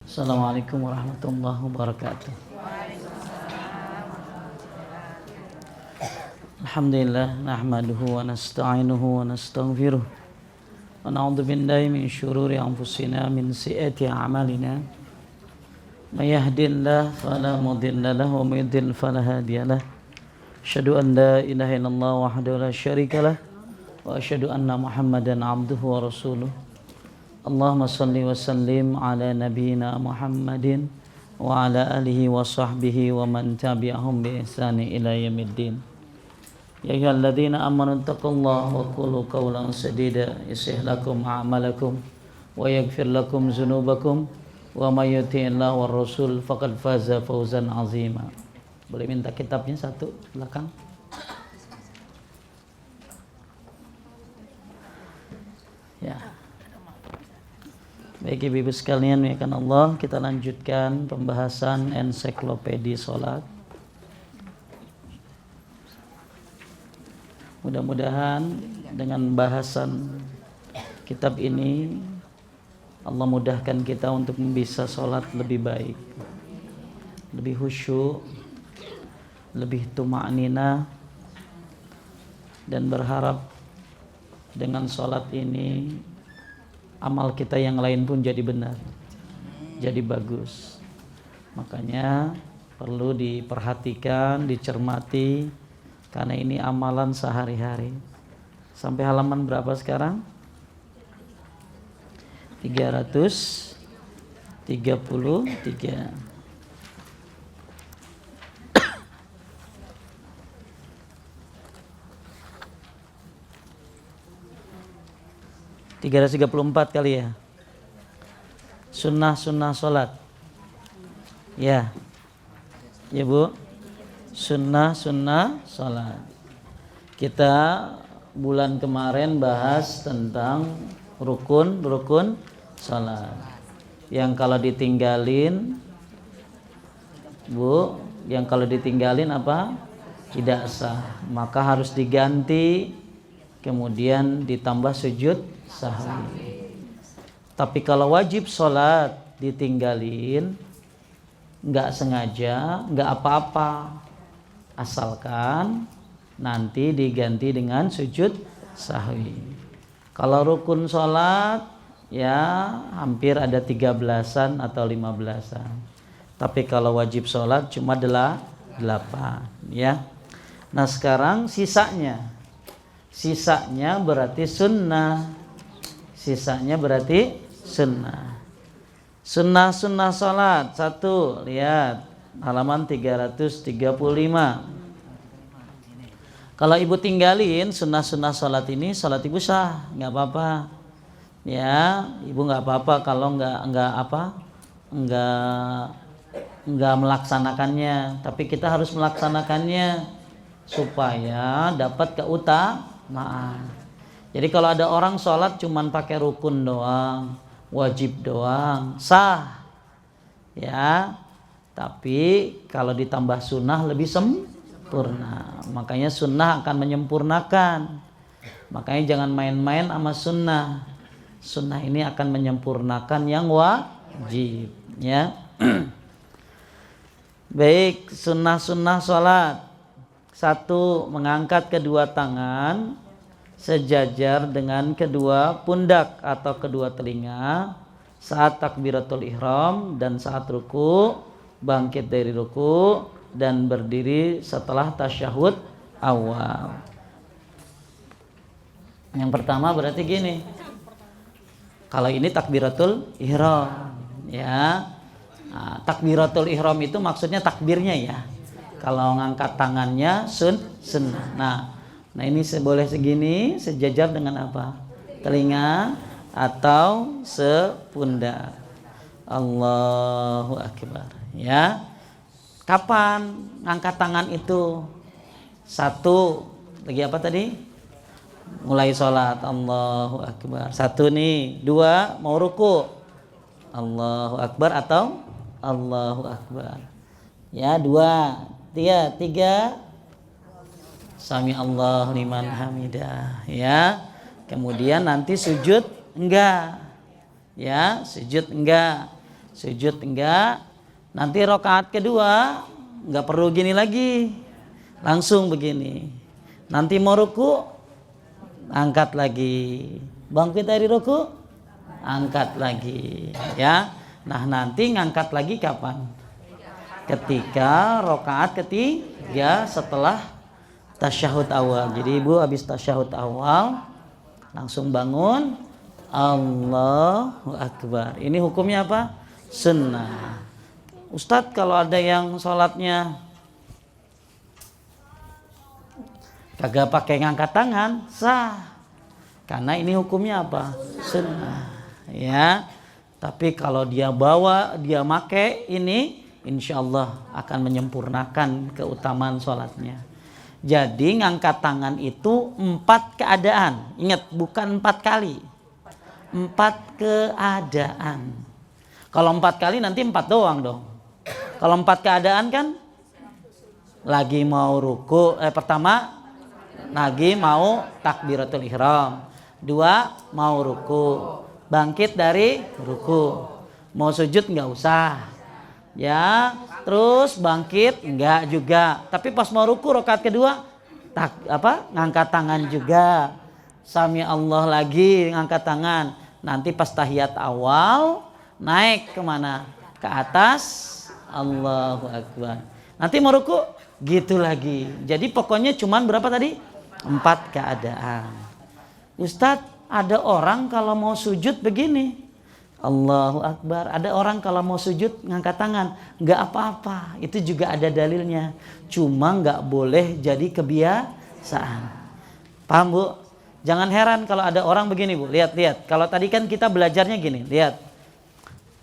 Assalamualaikum warahmatullahi wabarakatuh. Alhamdulillah nahmaduhu wa nasta'inuhu wa nastaghfiruh wa na'udzu billahi min syururi anfusina min sayyiati a'malina may yahdihillahu fala mudilla lahu wa may yudlil fala hadiyalah. Asyhadu an la ilaha illallah wahdahu la syarikalah wa asyhadu anna Muhammadan 'abduhu wa rasuluh. Allahumma salli wa sallim ala nabiyyina Muhammadin wa ala alihi wa sahbihi wa man tabi'ahum bi ihsani ila yaumiddin. Ya ayyuhalladzina amanu taqullaha wa qulu qawlan sadida yuslih lakum a'malakum wa yaghfir lakum dzunubakum wa may yuti'illah war rasul faqad faza fawzan 'azima. Boleh minta kitabnya satu belakang? Ya. Baik ibu-ibu sekalian, muliakan Allah, kita lanjutkan pembahasan ensiklopedia sholat. Mudah-mudahan dengan bahasan kitab ini Allah mudahkan kita untuk bisa sholat lebih baik, lebih khusyuk, lebih tuma'ninah, dan berharap dengan sholat ini amal kita yang lain pun jadi benar, jadi bagus. Makanya perlu diperhatikan, dicermati, karena ini amalan sehari-hari. Sampai halaman berapa sekarang? 333. Tiga 334 kali ya. Sunnah sholat. Ya. Ya Bu. Sunnah sholat. Kita bulan kemarin bahas tentang rukun sholat. Yang kalau ditinggalin, Bu, yang kalau ditinggalin apa? Tidak sah. Maka harus diganti, kemudian ditambah sujud sahwi. Tapi kalau wajib sholat ditinggalin, nggak sengaja, nggak apa-apa, asalkan nanti diganti dengan sujud sahwi. Kalau rukun sholat ya hampir ada 13-an atau 15-an. Tapi kalau wajib sholat cuma 8 ya. Nah sekarang sisanya berarti sunnah. Sisanya berarti sunnah. Sunnah sholat. Satu, lihat halaman 335. Kalau ibu tinggalin sunnah sholat ini, sholat ibu sah, nggak apa-apa. Ya, ibu nggak apa-apa kalau nggak melaksanakannya. Tapi kita harus melaksanakannya supaya dapat keutamaan. Jadi kalau ada orang sholat cuman pakai rukun doang, wajib doang, sah. Ya. Tapi kalau ditambah sunnah lebih sempurna. Makanya sunnah akan menyempurnakan. Makanya jangan main-main sama sunnah. Sunnah ini akan menyempurnakan yang wajib, ya. Baik, sunnah sholat. Satu, mengangkat kedua tangan sejajar dengan kedua pundak atau kedua telinga saat takbiratul ihram dan saat ruku, bangkit dari ruku dan berdiri setelah tasyahud awal. Yang pertama berarti gini. Kalau ini takbiratul ihram ya. Nah, takbiratul ihram itu maksudnya takbirnya ya. Kalau ngangkat tangannya sunnah. Nah ini boleh segini, sejajar dengan apa? Telinga atau sepundak. Allahu Akbar. Ya. Kapan ngangkat tangan itu? Satu, lagi apa tadi? Mulai sholat. Allahu Akbar. Satu nih. Dua, mau ruku. Allahu Akbar atau Allahu Akbar. Ya, dua. Tiga. Sami Allah liman hamidah, ya. Kemudian nanti sujud enggak. Ya, sujud enggak. Sujud enggak. Nanti rakaat kedua enggak perlu gini lagi. Langsung begini. Nanti mau ruku, angkat lagi. Bangkit dari ruku, angkat lagi. Ya. Nah, nanti ngangkat lagi kapan? Ketika rakaat ketiga setelah tasyahud awal. Jadi ibu habis tasyahud awal langsung bangun, Allahu Akbar. Ini hukumnya apa? Sunnah. Ustadz, kalau ada yang sholatnya kagak pakai ngangkat tangan, sah. Karena ini hukumnya apa? Sunnah. Ya. Tapi kalau dia make ini, insya Allah akan menyempurnakan keutamaan sholatnya. Jadi ngangkat tangan itu 4 keadaan. Ingat, bukan 4 kali. 4 keadaan. Kalau 4 kali nanti 4 doang dong. Kalau 4 keadaan kan lagi mau ruku, pertama lagi mau takbiratul ihram, 2 mau ruku, bangkit dari ruku, mau sujud nggak usah, ya, terus bangkit enggak juga, tapi pas mau ruku rakaat kedua ngangkat tangan juga, sami Allah lagi ngangkat tangan, nanti pas tahiyat awal naik kemana? Ke atas, Allahu Akbar. Nanti mau ruku gitu lagi. Jadi pokoknya cuman berapa tadi? 4 keadaan. Ustadz, ada orang kalau mau sujud begini, Allahu Akbar. Ada orang kalau mau sujud ngangkat tangan, nggak apa-apa. Itu juga ada dalilnya. Cuma nggak boleh jadi kebiasaan. Paham Bu? Jangan heran kalau ada orang begini Bu. Lihat. Kalau tadi kan kita belajarnya gini. Lihat.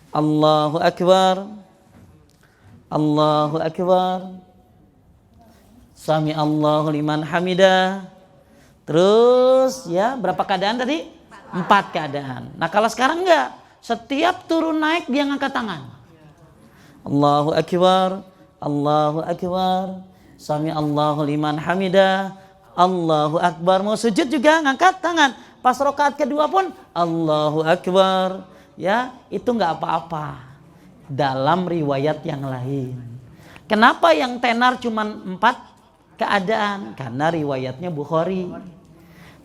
Allahu Akbar. Allahu Akbar. Sami Allahu liman hamidah. Terus ya berapa keadaan tadi? 4 keadaan. Nah kalau sekarang enggak. Setiap turun naik dia ngangkat tangan. Allahu Akbar. Allahu Akbar. Sami Allahu liman hamidah. Allahu Akbar. Mau sujud juga ngangkat tangan. Pas rakaat kedua pun Allahu Akbar. Ya, itu enggak apa-apa. Dalam riwayat yang lain. Kenapa yang tenar cuma 4 keadaan? Karena riwayatnya Bukhari.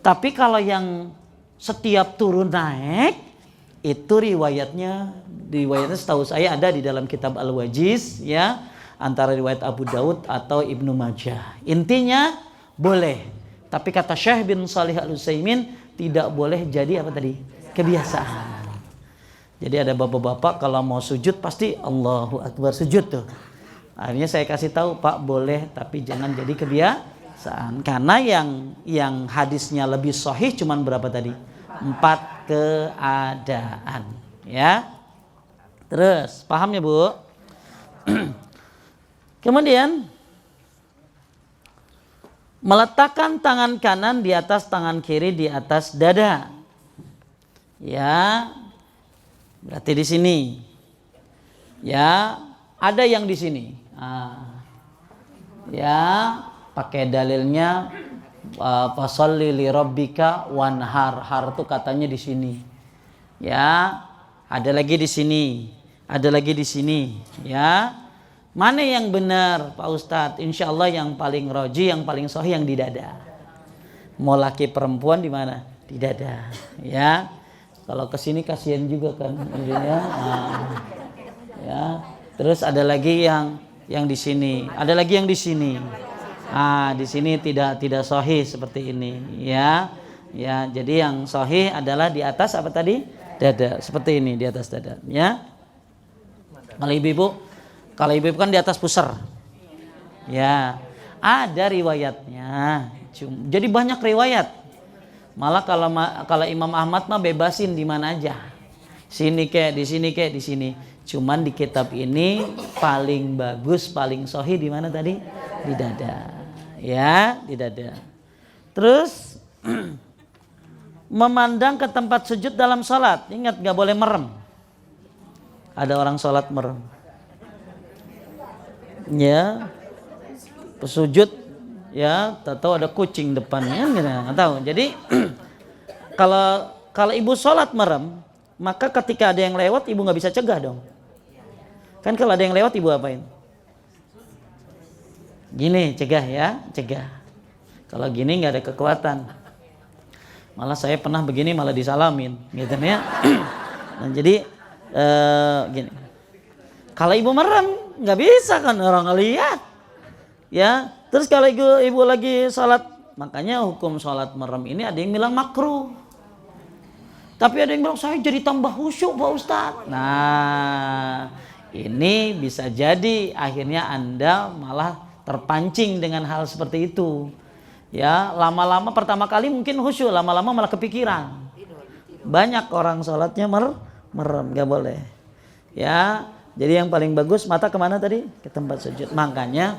Tapi kalau yang setiap turun naik, itu riwayatnya setahu saya ada di dalam kitab Al-Wajiz, ya, antara riwayat Abu Daud atau Ibnu Majah. Intinya boleh, tapi kata Syekh bin Shalih Al-Utsaimin tidak boleh jadi apa tadi? Kebiasaan. Jadi ada bapak-bapak kalau mau sujud pasti Allahu Akbar sujud tuh. Akhirnya saya kasih tahu, Pak boleh tapi jangan jadi kebiasaan. Karena yang hadisnya lebih sahih cuman berapa tadi? 4 keadaan, ya. Terus paham ya Bu? Kemudian meletakkan tangan kanan di atas tangan kiri di atas dada. Ya. Berarti di sini. Ya, ada yang di sini. Ya, pakai dalilnya fasholli li rabbika wanhar. Har itu katanya di sini. Ya, ada lagi di sini. Ada lagi di sini, ya. Mana yang benar, Pak Ustadz? Insya Allah yang paling roji, yang paling sahih yang di dada. Mau laki perempuan di mana? Di dada, ya. Kalau ke sini kasihan juga kan, ya. Ya. Terus ada lagi yang di sini, ada lagi yang di sini. Di sini tidak sahih seperti ini, ya. Ya, jadi yang sahih adalah di atas apa tadi? Dada, seperti ini di atas dada, ya. Kalau ibu kan di atas pusar. Ya. Ada riwayatnya. Jadi banyak riwayat. Malah kalau Imam Ahmad mah bebasin di mana aja. Sini kek, di sini kek, di sini. Cuman di kitab ini paling bagus, paling sahih di mana tadi? Di dada. Ya, di dada. Terus memandang ke tempat sujud dalam salat. Ingat gak boleh merem. Ada orang salat merem. Ya. Sujud, ya, tahu ada kucing depannya, nggak tahu. Jadi kalau ibu sholat merem, maka ketika ada yang lewat ibu nggak bisa cegah dong. Kan kalau ada yang lewat ibu apain? Gini, cegah ya, cegah. Kalau gini nggak ada kekuatan. Malah saya pernah begini malah disalamin, gitu ya. Nah, jadi gini. Kalau ibu merem nggak bisa kan orang ngeliat, ya. Terus kalau ibu lagi sholat, makanya hukum sholat merem ini ada yang bilang makruh. Tapi ada yang bilang saya jadi tambah khusyuk Pak Ustadz. Nah, ini bisa jadi akhirnya Anda malah terpancing dengan hal seperti itu. Ya, lama-lama pertama kali mungkin khusyuk, lama-lama malah kepikiran. Banyak orang sholatnya merem, nggak boleh. Ya, jadi yang paling bagus mata kemana tadi? Ke tempat sujud. Makanya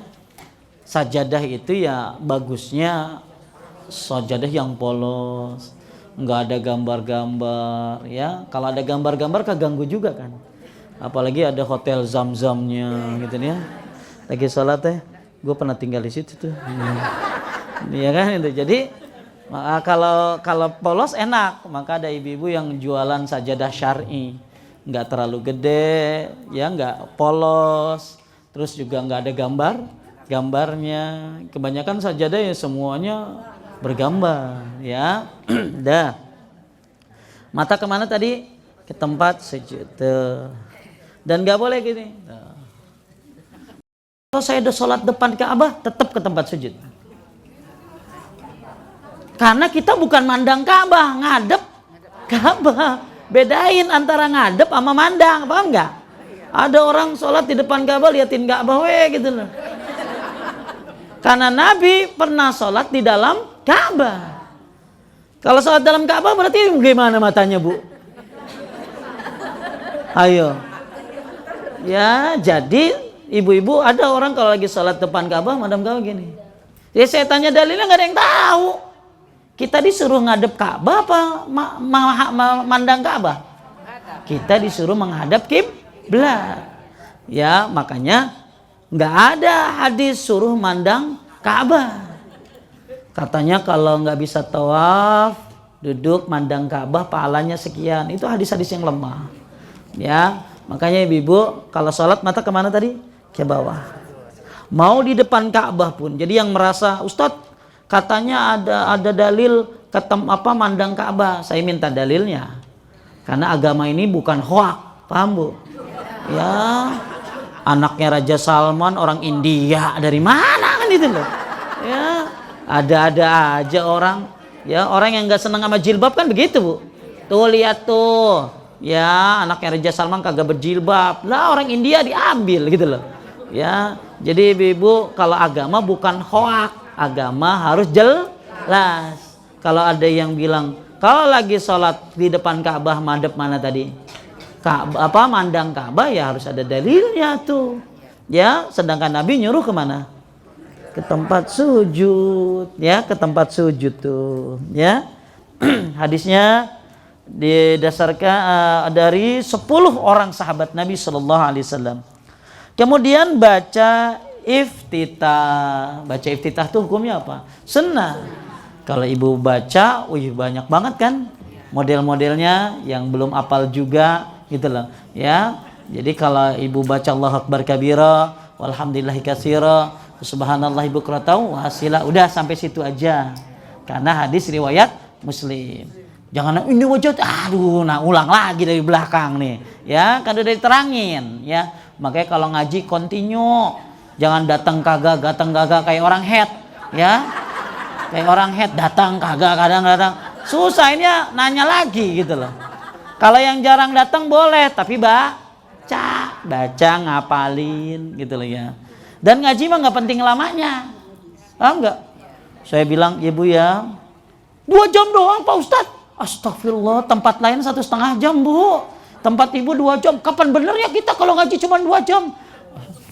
sajadah itu ya bagusnya sajadah yang polos, nggak ada gambar-gambar. Ya, kalau ada gambar-gambar keganggu juga kan. Apalagi ada hotel zam-zamnya, gitu ya. Lagi sholat gue pernah tinggal di situ tuh. Iya kan itu. Jadi kalau polos enak, maka ada ibu-ibu yang jualan sajadah syar'i, nggak terlalu gede, ya nggak polos, terus juga nggak ada gambarnya. Kebanyakan sajadah ya semuanya bergambar, ya. Dah. Mata kemana tadi? Ke tempat sujud. Dan nggak boleh gini. Kalau saya udah sholat depan Ka'bah, tetap ke tempat sujud. Karena kita bukan mandang Ka'bah, ngadep Ka'bah. Bedain antara ngadep sama mandang, paham nggak? Ada orang sholat di depan Ka'bah liatin Ka'bah, gitu loh. Karena Nabi pernah sholat di dalam Ka'bah. Kalau sholat dalam Ka'bah berarti gimana matanya, Bu? Ayo. Ya, jadi ibu-ibu ada orang kalau lagi sholat depan Ka'bah, mandang Ka'bah gini. Ya saya tanya dalilnya nggak ada yang tahu. Kita disuruh ngadep Ka'bah apa mandang Ka'bah? Kita disuruh menghadap kiblat. Ya, makanya nggak ada hadis suruh mandang Ka'bah. Katanya kalau nggak bisa tawaf, duduk mandang Ka'bah pahalanya sekian. Itu hadis-hadis yang lemah. Ya, makanya ibu-ibu kalau sholat mata kemana tadi? Ke bawah. Mau di depan Ka'bah pun. Jadi yang merasa Ustadz katanya ada dalil mandang Ka'bah. Saya minta dalilnya. Karena agama ini bukan hoak, paham Bu? Ya, anaknya Raja Salman orang India, dari mana kan itu loh? Ya, ada-ada aja orang. Ya, orang yang nggak senang sama jilbab kan begitu Bu. Tuh lihat tuh, ya anaknya Raja Salman kagak berjilbab, lah orang India diambil gitu loh. Ya, jadi ibu-ibu kalau agama bukan hoak. Agama harus jelas. Kalau ada yang bilang kalau lagi sholat di depan Ka'bah madep mana tadi? Mandang Ka'bah ya harus ada dalilnya tuh. Ya, sedangkan Nabi nyuruh kemana? Ke tempat sujud. Ya, ke tempat sujud tuh. Ya, hadisnya didasarkan dari 10 orang sahabat Nabi Shallallahu Alaihi Wasallam. Kemudian baca iftitah. Baca iftitah itu hukumnya apa? Sunnah. Kalau ibu baca, banyak banget kan model-modelnya yang belum apal juga gitu loh. Ya. Jadi kalau ibu baca Allahu Akbar kabira, walhamdulillahi katsira, subhanallahi bukratan wa asila, udah sampai situ aja. Karena hadis riwayat Muslim. Jangan ini wajah, ulang lagi dari belakang nih. Ya, kan udah diterangin, ya. Makanya kalau ngaji continue. Jangan datang kagak kayak orang head, ya. Kayak orang head datang kagak kadang-kadang. Susah ini ya, nanya lagi gitu loh. Kalau yang jarang datang boleh, tapi baca ngapalin gitu loh ya. Dan ngaji mah nggak penting lamanya, paham nggak? Saya bilang ibu ya, 2 jam doang Pak Ustadz. Astagfirullah, tempat lain 1,5 jam Bu. Tempat ibu 2 jam. Kapan benernya kita kalau ngaji cuma 2 jam?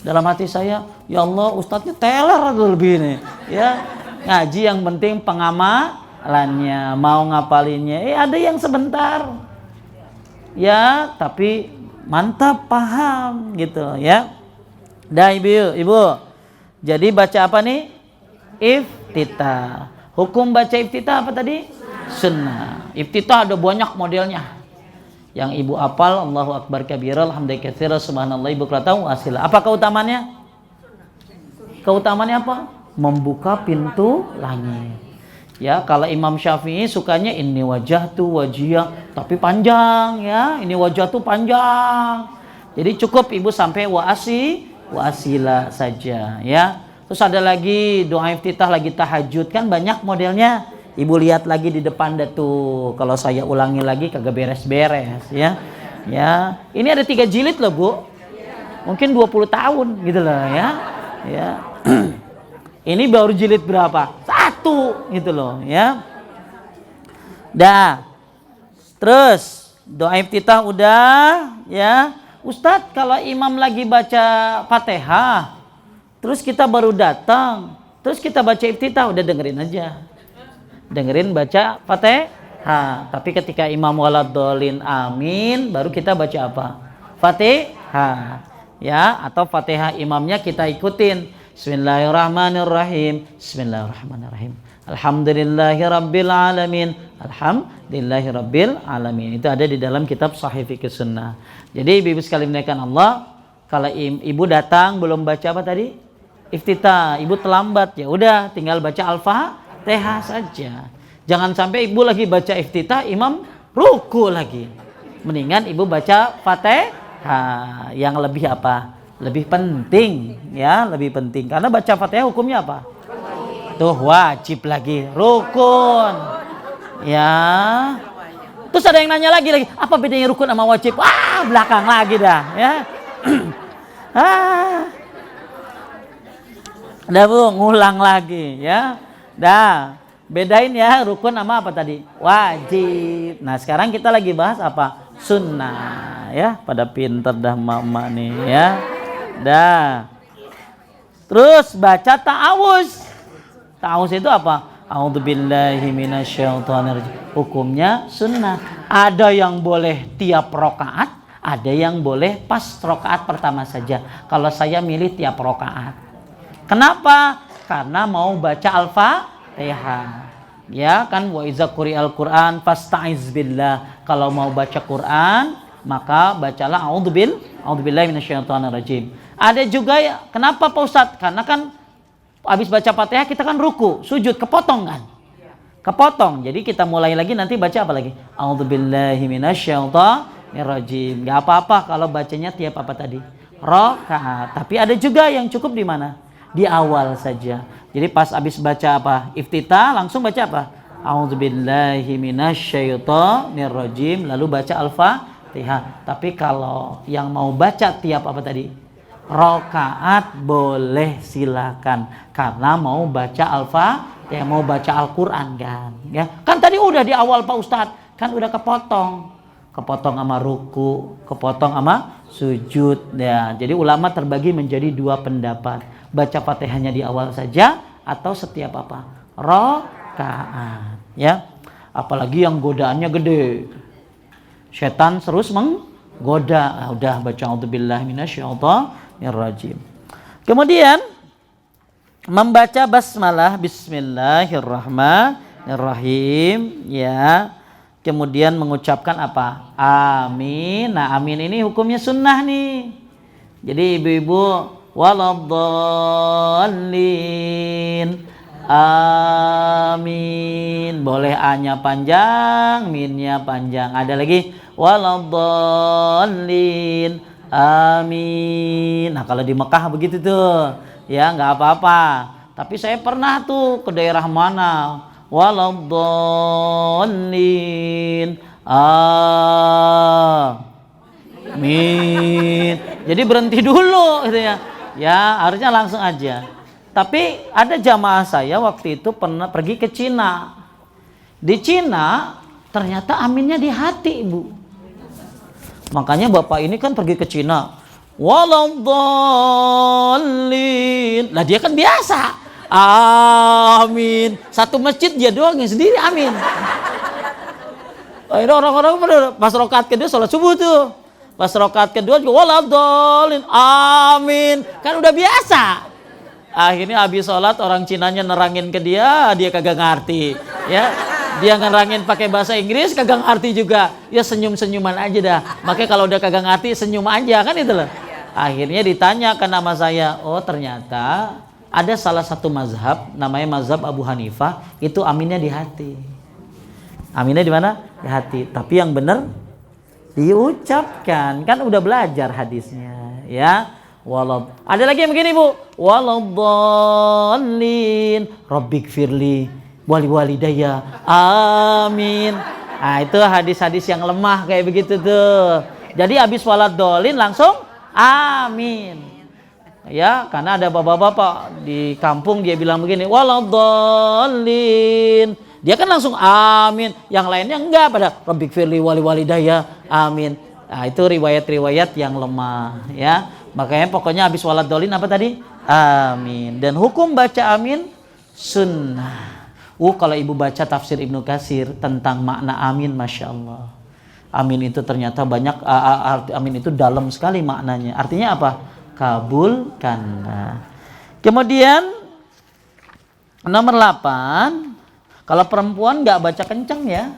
Dalam hati saya, ya Allah Ustadznya teler atau lebih nih. Ya, ngaji yang penting pengamalannya, mau ngapalinnya. Ada yang sebentar. Ya, tapi mantap paham gitu ya. Dah ibu. Jadi baca apa nih? Iftitah. Hukum baca iftitah apa tadi? Sunnah. Iftitah ada banyak modelnya. Yang ibu apal, Allahu Akbar kabira, alhamdulillah katsira, subhanallah bukratan wa asila. Apa keutamaannya? Keutamaannya apa? Membuka pintu langit. Ya, kalau Imam Syafi'i sukanya ini wajah tuh wajiyah, tapi panjang ya. Ini wajah tuh panjang. Jadi cukup ibu sampai wa asila saja ya. Terus ada lagi doa iftitah lagi tahajud, kan banyak modelnya. Ibu lihat lagi di depan deh tuh. Kalau saya ulangi lagi kagak beres-beres ya. Ya, ini ada 3 jilid loh, Bu. Mungkin 20 tahun gitu loh ya. Ya. Ini baru jilid berapa? 1 gitu loh ya. Dah. Terus doa iftitah udah ya. Ustadz, kalau imam lagi baca Fatihah, terus kita baru datang, terus kita baca iftitah, udah dengerin aja. Dengerin baca Fatihah. Tapi ketika imam waladhdallin amin, baru kita baca apa? Fatihah. Ya, atau Fatihah imamnya kita ikutin. Bismillahirrahmanirrahim. Bismillahirrahmanirrahim. Alhamdulillahirabbil alamin. Alhamdulillahirabbil alamin. Itu ada di dalam kitab Shahih Fiqh Sunnah. Jadi ibu sekalian menaikkan Allah, kalau ibu datang belum baca apa tadi? Iftitah, ibu terlambat, ya udah tinggal baca Al-Fatihah saja. Jangan sampai ibu lagi baca iftitah, imam ruku lagi. Mendingan ibu baca Fatihah yang lebih apa? Lebih penting ya, lebih penting. Karena baca Fatihah hukumnya apa? Tuh wajib lagi, rukun. Ya. Terus ada yang nanya lagi, apa bedanya rukun sama wajib? Wah, belakang lagi dah ya. Udah Bu, ngulang lagi ya. Dah, bedain ya rukun sama apa tadi? Wajib. Nah, sekarang kita lagi bahas apa? Sunnah ya. Pada pinter dah mama nih ya. Dah. Terus baca ta'awuz. Ta'awuz itu apa? A'udzubillahi minasyaitonirrajim. Hukumnya sunnah. Ada yang boleh tiap rakaat, ada yang boleh pas rakaat pertama saja. Kalau saya milih tiap rakaat. Kenapa? Karena mau baca Al-Fatihah. Ya kan, wa iza quri'al Qur'an fasta'iz billah. Kalau mau baca Quran, maka bacalah a'udzubillahi minasyaitonirrajim. Ada juga ya, kenapa Pak Ustadz? Karena kan habis baca Fatihah kita kan ruku, sujud, kepotong kan? Kepotong. Jadi kita mulai lagi nanti baca apa lagi? A'udzubillahi minasyaitonirrajim. Enggak apa-apa kalau bacanya tiap apa tadi? Rakaat. Tapi ada juga yang cukup di mana? Di awal saja. Jadi pas habis baca apa? Iftitah langsung baca apa? A'udzubillahi minasyaitonirrajim, lalu baca Al-Fatihah. Tapi kalau yang mau baca tiap apa tadi? Rakaat boleh silakan karena mau baca Al-Fatihah, mau baca Al-Qur'an kan. Ya. Kan tadi udah di awal Pak Ustadz, kan udah kepotong. Kepotong sama ruku, kepotong sama sujud ya. Jadi ulama terbagi menjadi 2 pendapat. Baca Fatihahnya di awal saja atau setiap apa? Rakaat ya. Apalagi yang godaannya gede. Setan terus menggoda. Udah baca a'udzubillahi minasyaitonirrajim. Kemudian membaca basmalah bismillahirrahmanirrahim ya. Kemudian mengucapkan apa? Amin. Nah, amin ini hukumnya sunnah nih. Jadi ibu-ibu waladdallin amin. Boleh A-nya panjang, min-nya panjang. Ada lagi waladdallin amin. Nah, kalau di Mekah begitu tuh. Ya, nggak apa-apa. Tapi saya pernah tuh ke daerah mana? Waladdallin amin. Jadi berhenti dulu gitu ya. Ya, harusnya langsung aja. Tapi ada jamaah saya waktu itu pernah pergi ke Cina. Di Cina ternyata aminnya di hati, Ibu. Makanya Bapak ini kan pergi ke Cina. Waladdallin. Lah dia kan biasa. Amin. Satu masjid dia doang yang sendiri amin. Akhirnya orang-orang pas rakaat kedua sholat subuh tuh. Pas rakaat kedua juga waladdallin amin. Kan udah biasa. Akhirnya habis sholat orang Cinanya nerangin ke dia, dia kagak ngerti. Ya. Dia ngerangin pakai bahasa Inggris kagak ngerti juga. Ya senyum-senyuman aja dah. Makanya kalau udah kagak ngerti senyum aja kan itu loh. Akhirnya ditanyakan nama saya. Oh ternyata ada salah satu mazhab namanya mazhab Abu Hanifah, itu aminnya di hati. Aminnya di mana? Di hati. Tapi yang benar diucapkan. Kan udah belajar hadisnya, ya. Ada lagi yang begini, Bu. Waladhdallin Rabbighfirli wali walidayya amin. Nah itu hadis-hadis yang lemah kayak begitu tuh. Jadi habis waladhdallin langsung amin. Ya, karena ada bapak-bapak di kampung dia bilang begini, waladhdallin. Dia kan langsung amin. Yang lainnya enggak, pada Rabbighfirli wali walidayya amin. Nah itu riwayat-riwayat yang lemah, ya. Makanya pokoknya habis waladhdallin apa tadi? Amin. Dan hukum baca amin sunnah. Kalau ibu baca tafsir Ibnu Katsir tentang makna amin, Masya Allah. Amin itu ternyata banyak, amin itu dalam sekali maknanya. Artinya apa? Kabulkanlah. Kemudian nomor 8, kalau perempuan nggak baca kencang ya.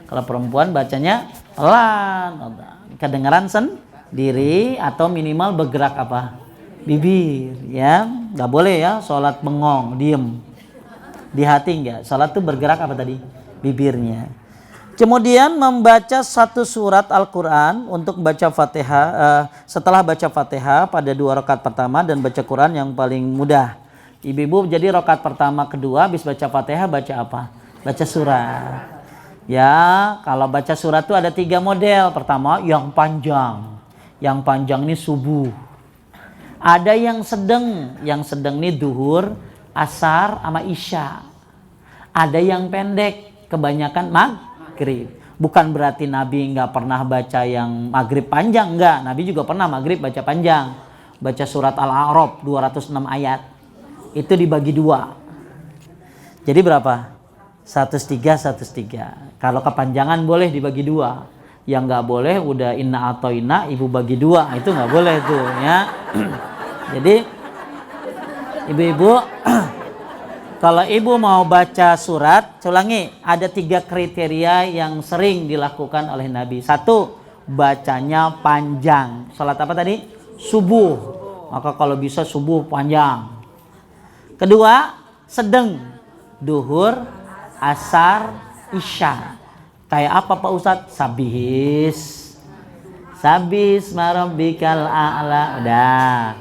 Kalau perempuan bacanya pelan, kedengaran sendiri atau minimal bergerak apa? Bibir, ya. Nggak boleh ya sholat bengong, diem. Di hati enggak. Sholat tuh bergerak apa tadi? Bibirnya. Kemudian membaca satu surat Al-Quran untuk baca Fatihah. Setelah baca Fatihah pada 2 rakaat pertama dan baca Quran yang paling mudah. Ibu-ibu jadi rakaat pertama kedua habis baca Fatihah baca apa? Baca surat. Ya, kalau baca surat tuh ada 3 model. Pertama yang panjang. Yang panjang ini subuh. Ada yang sedang ini duhur, asar sama isya. Ada yang pendek, kebanyakan maghrib. Bukan berarti Nabi nggak pernah baca yang maghrib panjang, enggak. Nabi juga pernah maghrib baca panjang. Baca surat Al-A'raf 206 ayat. Itu dibagi 2. Jadi berapa? 103. Kalau kepanjangan boleh dibagi 2. Yang nggak boleh udah inna atau inna ibu bagi 2. Itu nggak boleh tuh ya. Jadi ibu-ibu kalau ibu mau baca surat, ulangi, ada 3 kriteria yang sering dilakukan oleh Nabi. 1, bacanya panjang. Salat apa tadi? Subuh. Maka kalau bisa subuh panjang. Kedua, sedang. Duhur, asar, isya. Kayak apa Pak Ustadz? Sabis marabbikal a'la. Udah.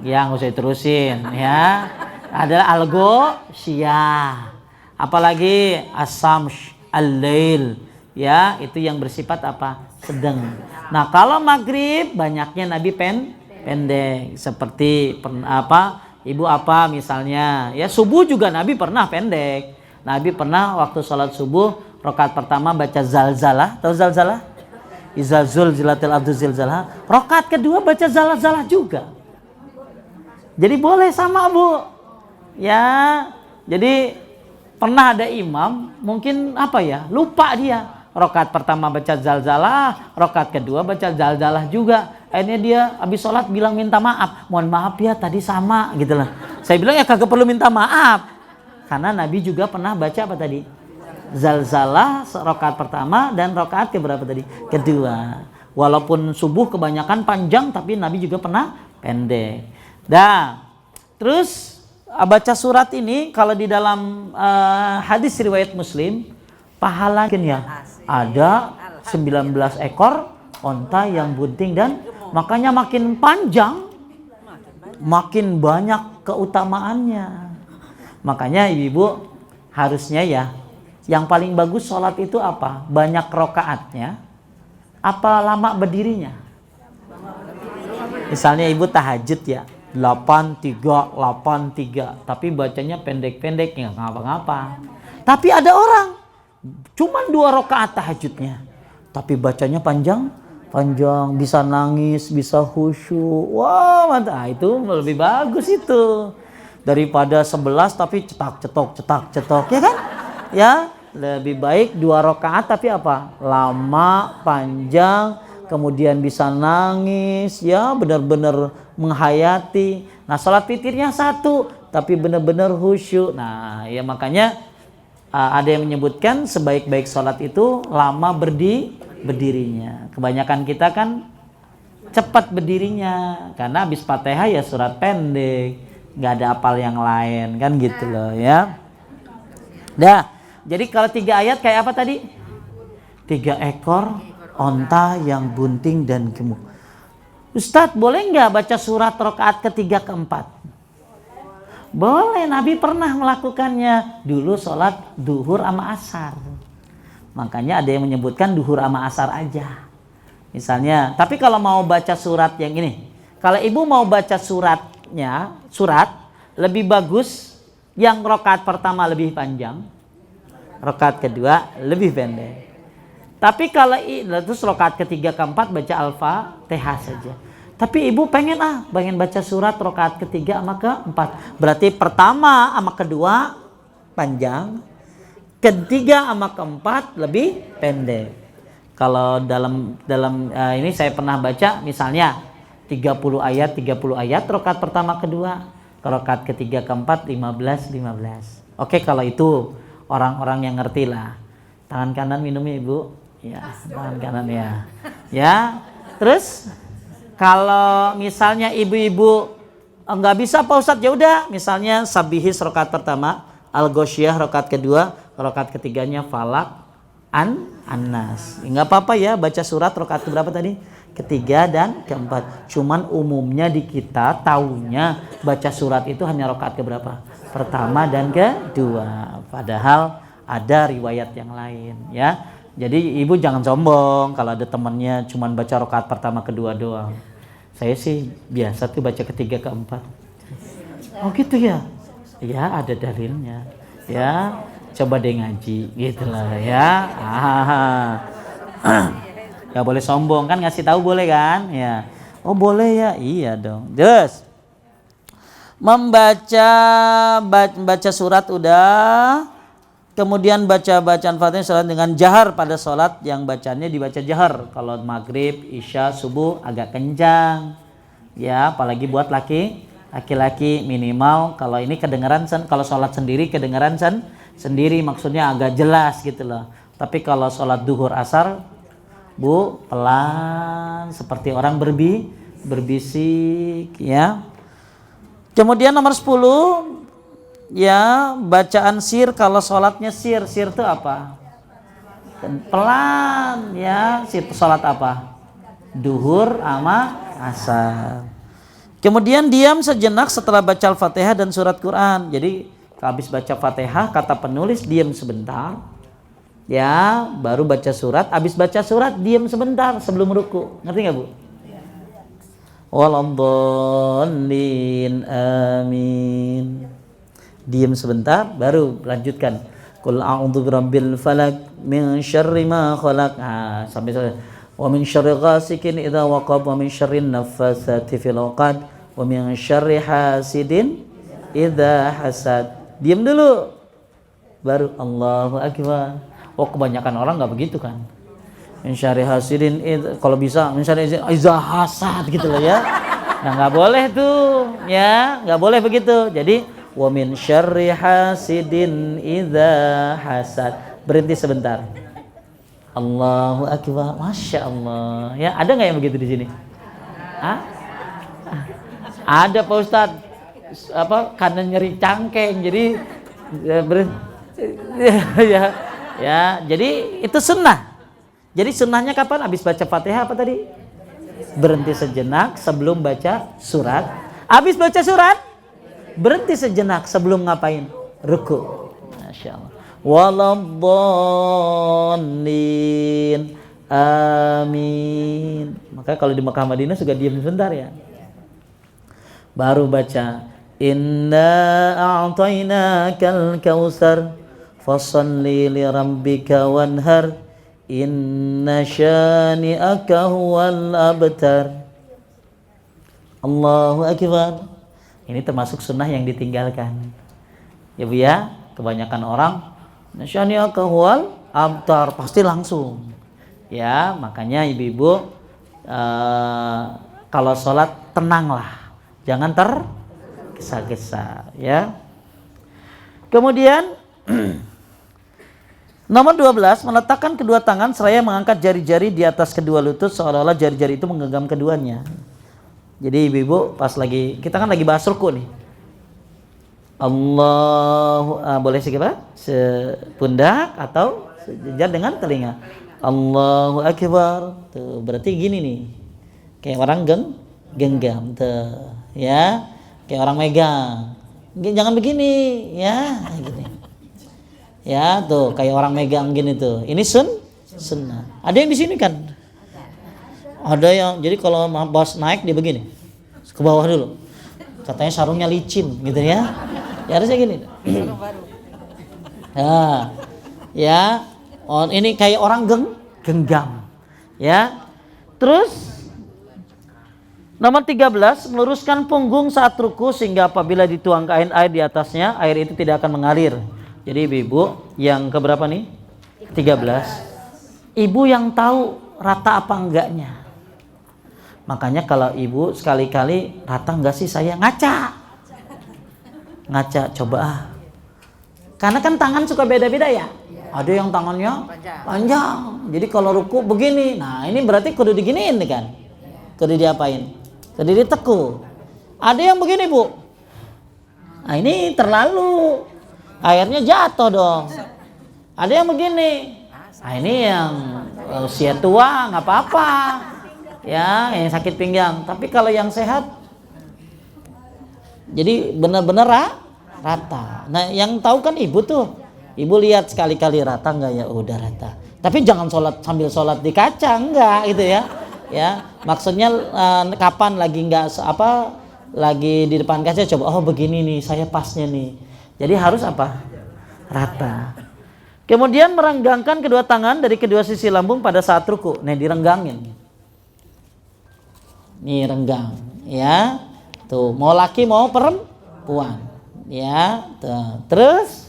Ya nggak usah terusin ya. Adalah al-ghasyiyah. Apalagi as-samsh, al-lail. Ya, itu yang bersifat apa? Sedang. Nah, kalau maghrib banyaknya Nabi pendek. Seperti Ibu apa misalnya? Ya, subuh juga Nabi pernah pendek. Nabi pernah waktu sholat subuh rakaat pertama baca zalzalah. Tahu zalzalah? Iza zulzilatil ardu zilzalaha. Rakaat kedua baca zalzalah juga. Jadi boleh sama Bu. Ya, jadi pernah ada imam mungkin lupa dia. Rakaat pertama baca zalzalah, rakaat kedua baca zalzalah juga. Akhirnya dia habis sholat bilang minta maaf. Mohon maaf ya tadi sama gitu lah. Saya bilang ya kagak perlu minta maaf. Karena Nabi juga pernah baca apa tadi? Zalzalah rakaat pertama dan rakaat keberapa tadi? Kedua. Walaupun subuh kebanyakan panjang tapi Nabi juga pernah pendek. Terus baca surat ini kalau di dalam hadis riwayat Muslim pahala ya ada 19 ekor onta yang bunting dan makanya makin panjang makin banyak keutamaannya. Makanya ibu harusnya ya yang paling bagus sholat itu apa? Banyak rokaatnya apa lama berdirinya? Misalnya ibu tahajud ya 8-3 tapi bacanya pendek-pendek nggak ngapa-ngapa. Tapi ada orang cuman 2 rakaat tahajudnya tapi bacanya panjang bisa nangis, bisa khusyuk. Wah, mantap. Itu lebih bagus itu daripada 11 tapi cetak ya kan? Ya, lebih baik 2 rakaat tapi lama, panjang, kemudian bisa nangis, ya benar-benar menghayati. Nah, sholat witirnya 1 tapi benar-benar khusyuk. Nah, ya makanya ada yang menyebutkan sebaik-baik sholat itu lama berdirinya. Kebanyakan kita kan cepat berdirinya karena habis Fatihah ya surat pendek, nggak ada apal yang lain kan gitu loh ya. Dah, jadi kalau 3 ayat kayak apa tadi? 3 ekor onta yang bunting dan gemuk. Ustadz, boleh nggak baca surat rakaat ketiga keempat? Boleh, Nabi pernah melakukannya dulu sholat duhur sama asar. Makanya ada yang menyebutkan duhur sama asar aja. Misalnya, tapi kalau mau baca surat yang ini, kalau ibu mau baca surat lebih bagus yang rakaat pertama lebih panjang, rakaat kedua lebih pendek. Tapi kalau terus rakaat ketiga keempat baca Al-Fatihah saja. Tapi ibu pengen baca surat rakaat ketiga sama keempat. Berarti pertama sama kedua panjang, ketiga sama keempat lebih pendek. Kalau dalam ini saya pernah baca misalnya 30 ayat rakaat pertama kedua, rakaat ketiga keempat 15. Oke, kalau itu orang-orang yang ngerti lah. Tangan kanan minumnya ibu. Ya, tangan kanan ya. Ya. Terus kalau misalnya ibu-ibu enggak bisa Pak Ustadz, ya udah misalnya Sabihis rakaat pertama, Al-Ghoshiyah rakaat kedua, rakaat ketiganya Falak An-Nas. Enggak apa-apa ya baca surat rakaat keberapa tadi? Ketiga dan keempat. Cuman umumnya di kita taunya baca surat itu hanya rakaat keberapa? Pertama dan kedua. Padahal ada riwayat yang lain ya. Jadi ibu jangan sombong kalau ada temannya cuman baca rakaat pertama kedua doang. Saya sih biasa tuh baca ketiga keempat. Oh gitu ya? Ya ada dalilnya. Ya coba deh ngaji gitulah ya. Gak boleh sombong kan, ngasih tahu boleh kan? Ya. Oh boleh ya, iya dong. Terus baca surat udah. Kemudian baca bacaan Fatihah salat dengan jahar pada salat yang bacanya dibaca jahar. Kalau maghrib, isya, subuh agak kencang. Ya, apalagi buat laki-laki minimal kalau ini kedengaran kalau salat sendiri kedengaran sendiri, maksudnya agak jelas gitu loh. Tapi kalau salat duhur asar Bu, pelan seperti orang berbisik ya. Kemudian nomor 10 ya, bacaan sir kalau sholatnya sir itu apa? Pelan ya, sir sholat apa? Duhur sama asar. Kemudian diam sejenak setelah baca Al-Fatihah dan surat Quran. Jadi habis baca Fatihah kata penulis diam sebentar. Ya, baru baca surat. Habis baca surat diam sebentar sebelum ruku. Ngerti nggak Bu? Waladhdallin amin. Diam sebentar baru lanjutkan. Qul a'udzu birabbil falaq min syarri ma khalaq. Sampai selesai. Wa min syarri ghasikin idza waqab wa min syarrin naffatsati fil 'uqad wa min syarri hasidin idza hasad. Diam dulu. Baru Allahu akbar. Oh, kebanyakan orang enggak begitu kan. Min syarri hasidin kalau bisa min syarri idza hasad gitu loh ya. Nah, enggak boleh tuh ya, enggak boleh begitu. Jadi wa min syarri hasidin idza hasad. Berhenti sebentar. Allahu akbar. Masya Allah. Ya, ada nggak yang begitu di sini? Ada Pak Ustadz. Karena nyeri cangkeng. Jadi ya, jadi itu sunnah. Jadi sunnahnya kapan? Habis baca Fatihah apa tadi? Berhenti sejenak sebelum baca surat. Habis baca surat berhenti sejenak sebelum ngapain? Ruku. Masya Allah. Waladhdallin amin. Maka kalau di Mekah Madinah juga diam sebentar ya. Baru baca inna a'tainakal kautsar fasholli li rabbika wanhar inna syani'aka huwal abtar. Allahu akbar. Ini termasuk sunnah yang ditinggalkan. Ya Bu ya, kebanyakan orang nasyani'aka huwal abtar pasti langsung. Ya, makanya ibu-ibu kalau sholat tenanglah, jangan tergesa-gesa ya. Kemudian Nomor 12, meletakkan kedua tangan seraya mengangkat jari-jari di atas kedua lutut seolah-olah jari-jari itu menggenggam keduanya. Jadi ibu-ibu pas lagi, kita kan lagi bahas ruku nih. Boleh segala sepundak atau sejajar dengan telinga. Allahu Akbar. Tuh, berarti gini nih. Kayak orang genggam tuh, ya. Kayak orang megang. Jangan begini, ya, gini. Ya tuh kayak orang megang gini tuh. Ini sunnah. Ada yang di sini kan? Ada yang jadi kalau bos naik dia begini ke bawah dulu. Katanya sarungnya licin gitu ya. Ya harusnya gini. Nah, ya. Oh, ini kayak orang genggam. Ya. Terus nomor 13, meluruskan punggung saat ruku sehingga apabila dituangkan air di atasnya, air itu tidak akan mengalir. Jadi ibu yang keberapa nih? 13. Ibu yang tahu rata apa enggaknya. Makanya kalau ibu sekali-kali rata enggak sih saya ngaca coba. Karena kan tangan suka beda-beda ya. Ada yang tangannya panjang. Jadi kalau ruku begini. Nah ini berarti kudu diginiin nih kan. Kudu diapain? Kudu ditekuk. Ada yang begini bu. Nah ini terlalu. Airnya jatuh dong. Ada yang begini. Nah ini yang usia tua nggak apa-apa. Ya, yang sakit pinggang. Tapi kalau yang sehat, jadi benar-benar rata. Nah yang tahu kan ibu tuh. Ibu lihat sekali-kali rata nggak ya? Udah rata. Tapi jangan sambil sholat di kaca enggak gitu ya. Ya, maksudnya kapan lagi nggak lagi di depan kaca coba. Oh begini nih, saya pasnya nih. Jadi harus apa? Rata. Kemudian merenggangkan kedua tangan dari kedua sisi lambung pada saat ruku. Nih direnggangin. Nih renggang, ya. Tuh, mau laki mau perempuan. Ya, tuh. Terus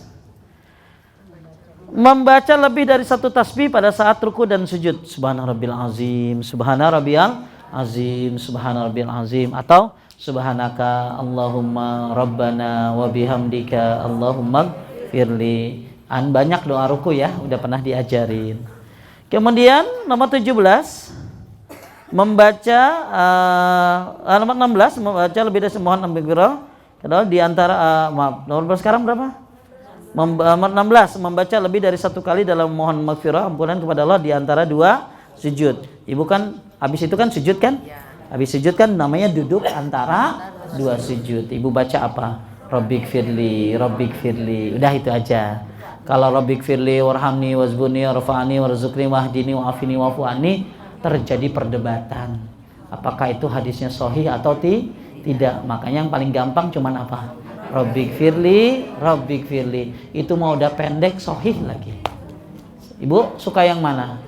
membaca lebih dari satu tasbih pada saat ruku dan sujud. Subhana rabbil azim, subhana rabbiyal azim, subhana rabbil azim, atau subhanaka Allahumma rabbana wa bihamdika Allahumma firli. Banyak doa ruku ya, udah pernah diajarin. Kemudian nomor 17 membaca nomor 16 membaca lebih dari mohon ambigro. Kedua di antara nomor sekarang berapa? Nomor 16 membaca lebih dari satu kali dalam mohon maghfirah ampunan kepada Allah di antara dua sujud. Ibu kan habis itu kan sujud kan? Habis sujud kan namanya duduk antara dua sujud. Ibu baca apa? Rabbik firli. Udah itu aja. Kalau Rabbik firli warhamni wazbuni warfa'ani warzuqni wahdini wa'afini wa'fu'ani, terjadi perdebatan. Apakah itu hadisnya sahih atau tidak? Makanya yang paling gampang cuman apa? Rabbik firli. Itu mau udah pendek sahih lagi. Ibu suka yang mana?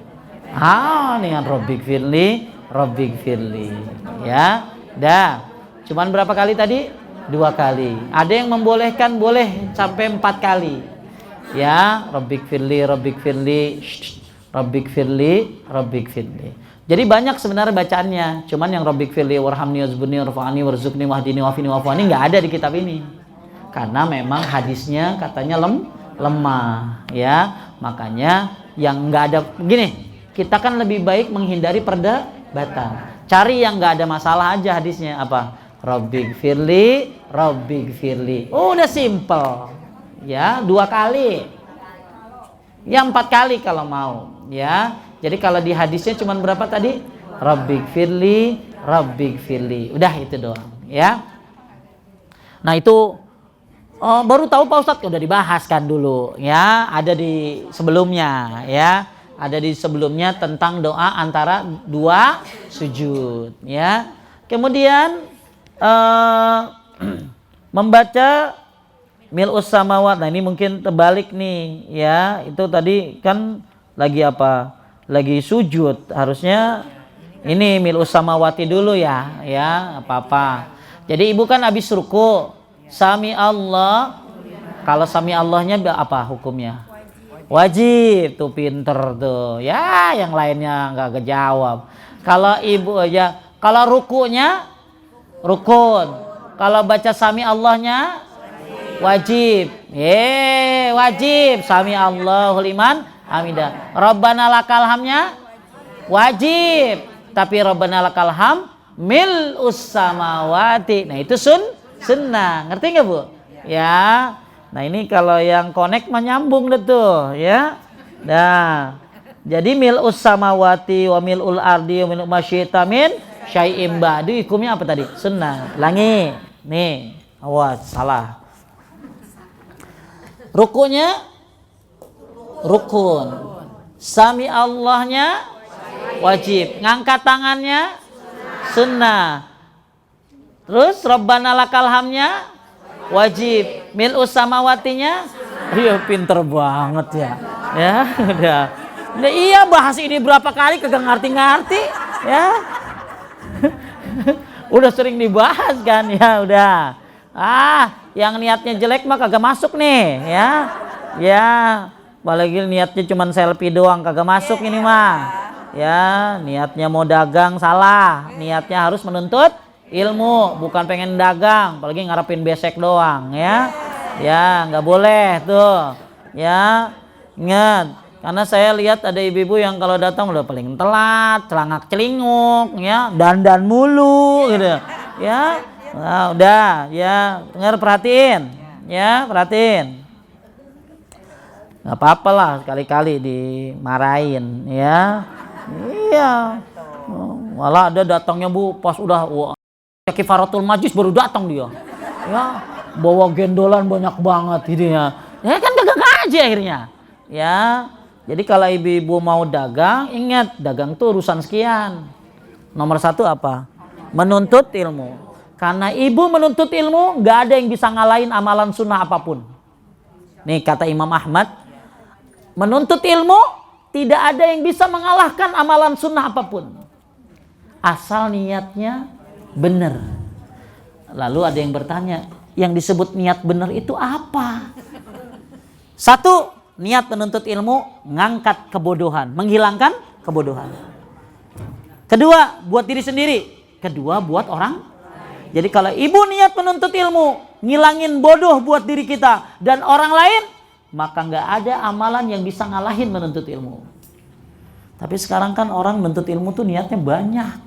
Dengan Rabbik firli. Ya, dah. Cuman berapa kali tadi? 2 kali. Ada yang membolehkan boleh sampai 4 kali. Ya, Rabbik firli. Jadi banyak sebenarnya bacaannya. Cuman yang Rabbik firli warhamni wazbuni warfa'ani warzuqni wahdini wa'afini wa'fu'ani enggak ada di kitab ini. Karena memang hadisnya katanya lemah, ya. Makanya yang enggak ada begini. Kita kan lebih baik menghindari perdebatan. Cari yang nggak ada masalah aja hadisnya apa? Rabbik firli. Udah simple. Ya, 2 kali. Ya 4 kali kalau mau. Ya. Jadi kalau di hadisnya cuma berapa tadi? Rabbik firli. Udah itu doang. Ya. Nah itu baru tahu Pak Ustadz, udah dibahas kan dulu. Ya, ada di sebelumnya. Ya. Ada di sebelumnya tentang doa antara 2 sujud, ya. Kemudian membaca mil'us samawat. Nah, ini mungkin terbalik nih, ya. Itu tadi kan lagi apa? Lagi sujud. Harusnya ini mil'us samawati dulu ya, apa-apa. Jadi ibu kan habis ruku, sami Allah. Kalau sami Allahnya apa hukumnya? Wajib, tuh pinter tuh. Ya, yang lainnya nggak kejawab. Kalau ibu aja, kalau rukunya rukun. Kalau baca sami Allahnya wajib. Wajib. Sami Allahu liman hamidah. Rabbana lakal hamnya wajib. Tapi Rabbana lakal ham mil'us samawati. Nah itu sunnah. Ngerti nggak Bu? Ya. Nah ini kalau yang connect menyambung deh tuh ya. Nah. Jadi mil'us samawati wa mil'ul ardi wa mil'u masyita min syai'im ba'du. Hukumnya apa tadi? Sunnah. Ulangi. Nih. Awas salah. Rukunya rukun. Sami Allahnya wajib. Ngangkat tangannya sunnah. Terus Rabbana lakal hamnya wajib. Mil'us samawatinya iya pinter banget ya. Ya udah. Nah, iya bahas ini berapa kali kagak ngerti-ngerti ya. Udah sering dibahas kan ya udah. Yang niatnya jelek mah kagak masuk nih ya. Ya, apalagi niatnya cuman selfie doang kagak masuk ini mah. Ya, niatnya mau dagang salah. Niatnya harus menuntut ilmu, bukan pengen dagang, apalagi ngarepin besek doang ya. Ya, nggak boleh tuh. Ya, ingat. Karena saya lihat ada ibu-ibu yang kalau datang udah paling telat, celangak celinguk, ya, dandan mulu, gitu. Ya, nah, udah, ya, dengar perhatiin, ya, perhatiin. Nggak apa-apa lah, sekali-kali dimarahin, ya. Iya, malah ada datangnya Bu, pas udah kifaratul majlis baru datang dia, ya, bawa gendolan banyak banget, gitu ya. Ya kan kagak ngaji akhirnya, ya. Jadi kalau ibu-ibu mau dagang, ingat dagang tuh urusan sekian. Nomor 1 apa? Menuntut ilmu. Karena ibu menuntut ilmu, nggak ada yang bisa ngalahin amalan sunnah apapun. Nih kata Imam Ahmad, menuntut ilmu tidak ada yang bisa mengalahkan amalan sunnah apapun. Asal niatnya benar. Lalu ada yang bertanya, yang disebut niat benar itu apa? 1. Niat menuntut ilmu, ngangkat kebodohan, menghilangkan kebodohan. 2, buat diri sendiri. 2, buat orang. Jadi kalau ibu niat menuntut ilmu, ngilangin bodoh buat diri kita dan orang lain, maka nggak ada amalan yang bisa ngalahin menuntut ilmu. Tapi sekarang kan orang menuntut ilmu tuh niatnya banyak.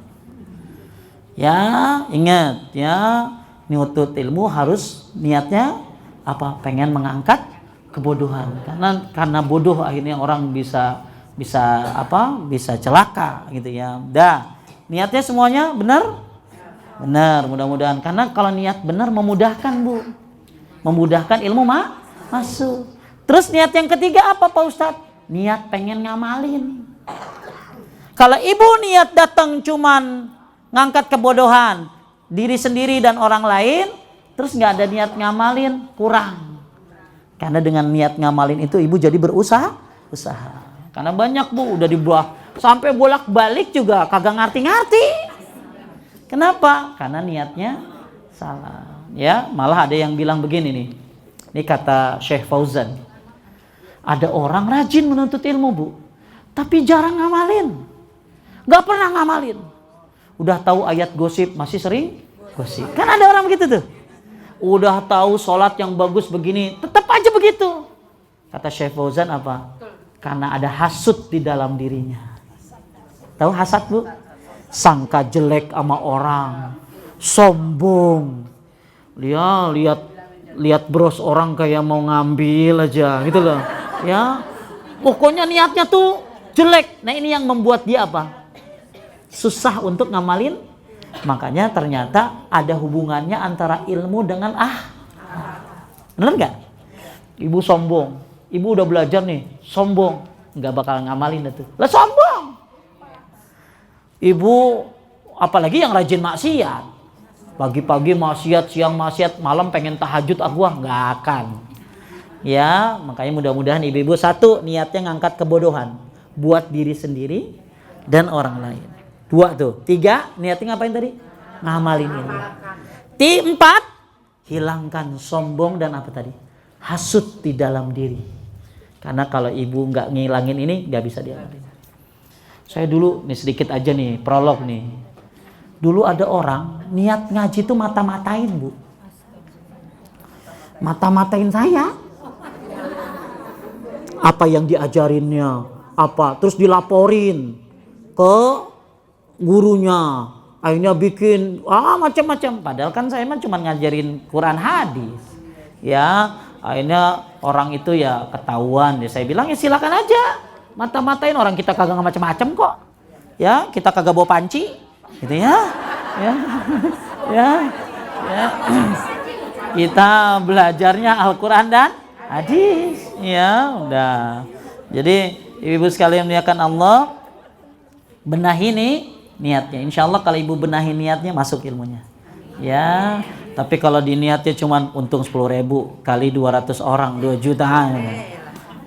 Ya, ingat ya, menuntut ilmu harus niatnya apa? Pengen mengangkat kebodohan, karena bodoh akhirnya orang bisa celaka gitu ya. Niatnya semuanya benar, mudah-mudahan. Karena kalau niat benar memudahkan Bu, memudahkan ilmu masuk. Terus niat yang ketiga apa Pak Ustadz? Niat pengen ngamalin. Kalau ibu niat datang cuman ngangkat kebodohan diri sendiri dan orang lain, terus nggak ada niat ngamalin, kurang. Karena dengan niat ngamalin itu ibu jadi berusaha. Karena banyak Bu udah dibuah sampai bolak-balik juga kagak ngerti-ngerti. Kenapa? Karena niatnya salah. Ya, malah ada yang bilang begini nih. Ini kata Syekh Fauzan. Ada orang rajin menuntut ilmu Bu, tapi jarang ngamalin. Gak pernah ngamalin. Udah tahu ayat gosip masih sering gosip. Kan ada orang begitu tuh. Udah tahu sholat yang bagus begini, tetap aja begitu. Kata Syekh Fauzan apa? Karena ada hasud di dalam dirinya. Tahu hasad Bu? Sangka jelek sama orang, sombong. Dia lihat bros orang kayak mau ngambil aja, gitu loh. Ya, pokoknya niatnya tuh jelek. Nah ini yang membuat dia apa? Susah untuk ngamalin. Makanya ternyata ada hubungannya antara ilmu dengan bener nggak? Ibu sombong, ibu udah belajar nih, sombong, nggak bakal ngamalin itu. Lah sombong. Ibu apalagi yang rajin maksiat, pagi-pagi maksiat, siang maksiat, malam pengen tahajud nggak akan. Ya, makanya mudah-mudahan ibu-ibu 1 niatnya ngangkat kebodohan buat diri sendiri dan orang lain. 2 tuh. 3 niatnya ngapain tadi? Ngamalin ilmu. 4 hilangkan sombong dan apa tadi? Hasud di dalam diri. Karena kalau ibu nggak ngilangin ini nggak bisa diamalin. Saya dulu nih sedikit aja nih prolog nih. Dulu ada orang niat ngaji tuh mata-matain Bu. Mata-matain saya. apa yang diajarinnya, apa, terus dilaporin ke gurunya, akhirnya bikin macam-macam. Padahal kan saya mah cuma ngajarin Quran hadis, ya. Akhirnya orang itu ya ketahuan, ya saya bilang ya silakan aja mata-matain, orang kita kagak macam-macam kok, ya, kita kagak bawa panci, gitu ya, ya, ya, ya. Kita belajarnya Al-Quran dan hadis, ya udah. Jadi ibu sekalian muliakan Allah, benahi nih niatnya. Insya Allah kalau ibu benahi niatnya masuk ilmunya, ya. Tapi kalau di niatnya cuma untung 10.000 kali 200 orang 2 juta,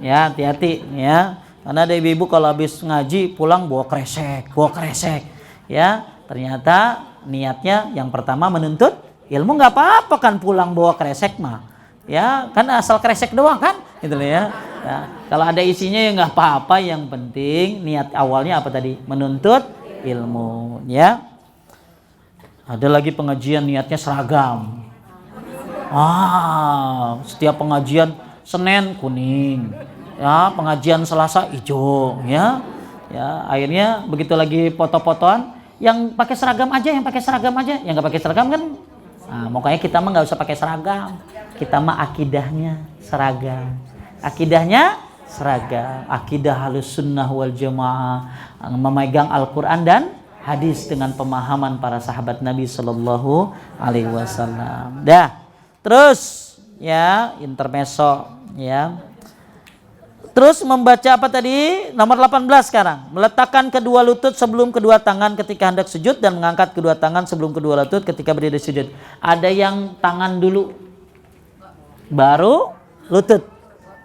ya hati-hati ya. Karena ada ibu-ibu kalau habis ngaji pulang bawa kresek, ya. Ternyata niatnya yang pertama menuntut ilmu, nggak apa-apa kan pulang bawa kresek mah, ya kan asal kresek doang kan, gitu loh ya. Ya. Kalau ada isinya ya nggak apa-apa, yang penting niat awalnya apa tadi, menuntut ilmu, ya. Ada lagi pengajian niatnya seragam. Setiap pengajian Senin kuning, ya, pengajian Selasa hijau, ya. Ya, akhirnya begitu lagi foto-fotoan, yang pakai seragam aja, yang nggak pakai seragam kan. Nah, makanya kita mah nggak usah pakai seragam. Kita mah akidahnya seragam. Akidah Ahlus Sunnah wal Jamaah, memegang Al-Quran dan hadis dengan pemahaman para sahabat Nabi Sallallahu Alaihi Wasallam. Dah, terus ya intermezzo, ya. Terus membaca apa tadi? Nomor 18 sekarang. Meletakkan kedua lutut sebelum kedua tangan ketika hendak sujud dan mengangkat kedua tangan sebelum kedua lutut ketika berdiri sujud. Ada yang tangan dulu baru lutut.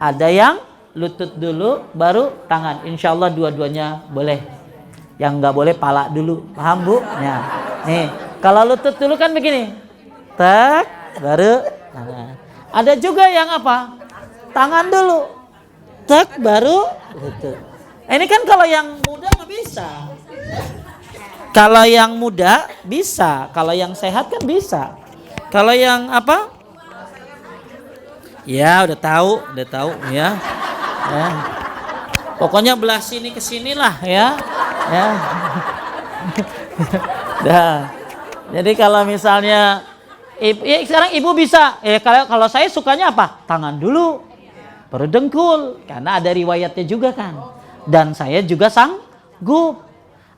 Ada yang lutut dulu baru tangan. Insya Allah dua-duanya boleh. Yang nggak boleh pala dulu, paham Bu? Ya. Nih, kalau lutut dulu kan begini, tak, baru tangan. Ada juga yang apa? Tangan dulu, tak, baru lutut. Ini kan kalau yang muda nggak bisa. Kalau yang muda bisa, kalau yang sehat kan bisa. Kalau yang apa? Ya udah tahu ya. Ya. Pokoknya belah sini ke sini lah ya. Ya. Dah. Jadi kalau misalnya sekarang ibu bisa, kalau saya sukanya apa? Tangan dulu baru dengkul, karena ada riwayatnya juga kan. Dan saya juga sanggup.